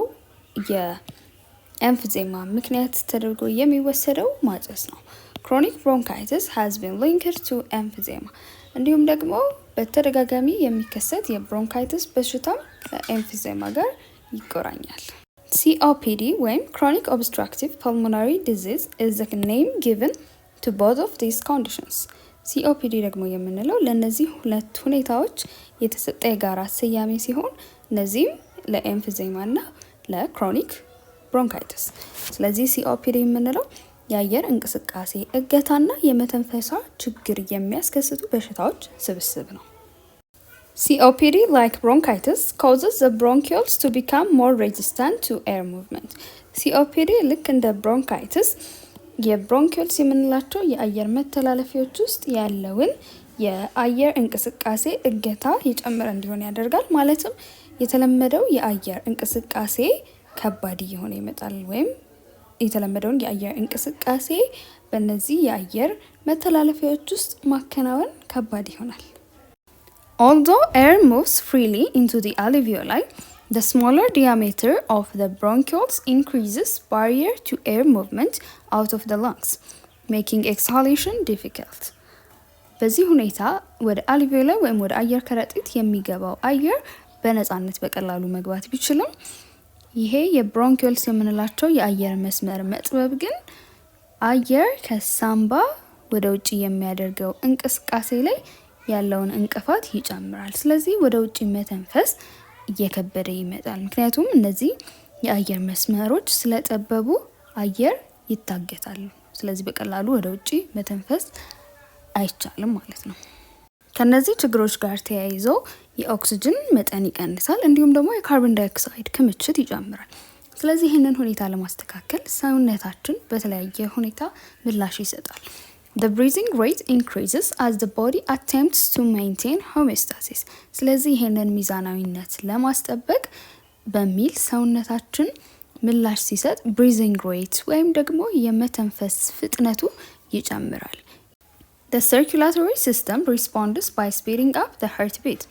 የኤምፊዜማ ምክንያት ተደርጎ የሚወሰደው ማጨስ ነው። Chronic bronchitis has been linked to emphysema. እንዲሁም ደግሞ በተደጋጋሚ የሚከሰት የብሮንካይትስ በሽታ ከኤምፊዜማ ጋር ይቆራኛል። COPD ወይም Chronic Obstructive Pulmonary Disease is the name given to both of these conditions. COPD ደግሞ የምንለው ለነዚህ ሁለት ሁኔታዎች የተሰጠ የጋራ ስያሜ ሲሆን እነዚህም ለኤምፊዜማ እና ለክሮኒክ ብሮንካይትስ። ስለዚህ COPD የምንለው የአየር እንቅስቃሴ እገታና የመተንፈሻ ችግር የሚያስከስቱ በሽታዎች ስብስብ ነው። COPD, like bronchitis, causes the bronchioles to become more resistant to air movement. COPD ልክ እንደ bronchitis የብሮንኪዮልስ የምንላቸው የአየር መተላለፊያዎች ውስጥ ያለውን የአየር እንቅስቃሴ እገታ የጨመረ እንዲሆን ያደርጋል። ማለትም የተለመደው የአየር እንቅስቃሴ ከባድ እየሆነ ይመጣል ወይም የተለመደውን የአየር እንቅስቃሴ በእነዚህ የአየር መተላለፊያዎች ውስጥ ማከናወን ከባድ ይሆናል። Although air moves freely into the alveoli, the smaller diameter of the bronchioles increases barrier to air movement out of the lungs, making exhalation difficult. በዚህ ሁኔታ ወደ አልቬኦሊ ወይም ወደ አየር ከረጢት የሚገባው አየር በነፃነት በቀላሉ መግባት ቢችልም ይሄ የብሮንኪዮልስ የምንላቸው የአየር መስመር መጥበብ ግን አየር ከሳምባ ወደ ውጪ የሚያደርገው እንቅስቃሴ ላይ ያለውን እንቅፋት ይጨምራል። ስለዚህ ወደ ውጪ መተንፈስ እየከበደ ይመጣል። ምክንያቱም እነዚህ የአየር መስመሮች ስለጠበቡ አየር ይታገታሉ። ስለዚህ በቀላሉ ወደ ውጪ መተንፈስ አይቻልም ማለት ነው። ከነዚህ ችግሮች ጋር ተያይዞ የኦክሲጅን መጠን ይቀንሳል፣ እንዲሁም ደግሞ የካርቦን ዳይኦክሳይድ ክምችት ይጨምራል። ስለዚህ ይህንን ሁኔታ ለማስተካከል ሰውነታችን በተለያየ ሁኔታ ምላሽ ይሰጣል። The breathing rate increases as the body attempts to maintain homeostasis. ስለዚህ ይህንን ሚዛናዊነት ለማስጠበቅ በሚል ሰውነታችን ምላሽ ሲሰጥ breathing rate ወይም ደግሞ የመተንፈስ ፍጥነቱ ይጨምራል። The circulatory system responds by speeding up the heartbeat.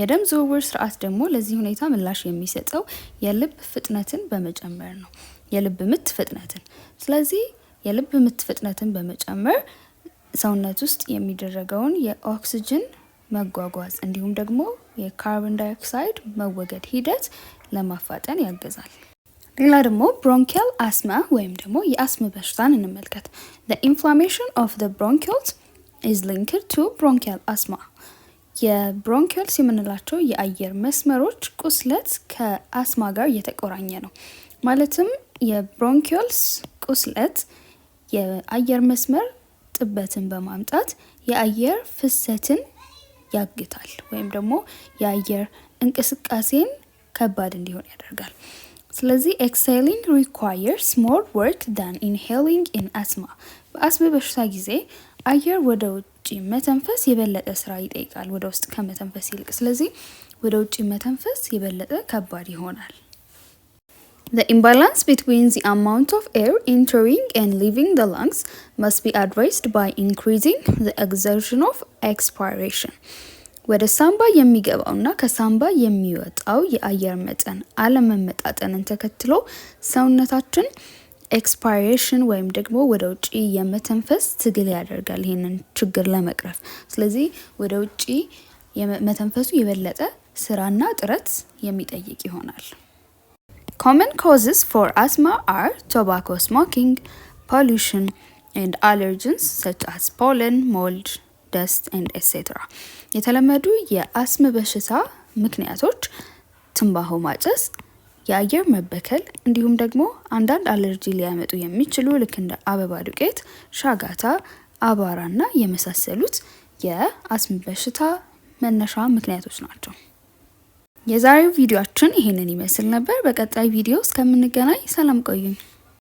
የደም ዝውውር ስርዓት ደግሞ ለዚህ ሁኔታ ምላሽ የሚሰጠው የልብ ፍጥነትን በመጨመር ነው። የልብ ምት ፍጥነትን። ስለዚህ የልብ ምት ፍጥነትን በመጨመር ሰውነት ውስጥ የሚደረገውን የኦክሲጅን መጓጓዝ እንዲሁም ደግሞ የካርቦን ዳይኦክሳይድ መወገድ ሂደት ለማፋጠን ያገዛል። ሌላ ደግሞ ብሮንኪያል አስማ ወይም ደግሞ የአስም በሽታን እንመልከት። The inflammation of the bronchioles is linked to bronchial asthma. የብሮንኪዮልስ የምንላቸው የአየር መስመሮች ቁስለት ከአስማ ጋር የተቆራኘ ነው። ማለትም የብሮንኪዮልስ ቁስለት የአየር መስመር ጥበትን በማምጣት የአየር ፍሰትን ያግታል ወይም ደግሞ የአየር እንቅስቃሴን ከባድ እንዲሆን ያደርጋል። ስለዚህ exhaling requires more work than inhaling in asthma. በአስም በሽታ ጊዜ አየር ወደ ውጪ መተንፈስ የበለጠ ስራ ይጠይቃል ወደ ውስጥ ከመተንፈስ ይልቅ። ስለዚህ ወደ ውጪ መተንፈስ የበለጠ ከባድ ይሆናል። The imbalance between the amount of air entering and leaving the lungs must be addressed by increasing the exertion of expiration. ወደ ሳምባ የሚገባውና ከሳምባ የሚወጣው የአየር መጠን አለመመጣጠንን ተከትሎ ሰውነታችን ኤክስፓይሬሽን ወይም ደግሞ ወደ ውጪ የመተንፈስ ትግል ያደርጋል ይሄንን ችግር ለመቅረፍ። ስለዚህ ወደ ውጪ የመተንፈሱ የበለጠ ስራና ጥረት የሚጠይቅ ይሆናል። Common causes for asthma are tobacco smoking, pollution, and allergens such as pollen, mold, dust, and etc. የተለመዱ የአስም በሽታ ምክንያቶች ትንባሆ ማጨስ፣ የአየር መበከል እንዲሁም ደግሞ አንዳንድ አለርጂ ሊያመጡ የሚችሉ ልክ እንደ አበባ ዱቄት፣ ሻጋታ፣ አቧራና የመሳሰሉት የአስም በሽታ መነሻ ምክንያቶች ናቸው። የዛሬው ቪዲዮአችን ይሄንን ይመስል ነበር። በቀጣይ ቪዲዮ እስከምንገናኝ ሰላም ቆዩኝ።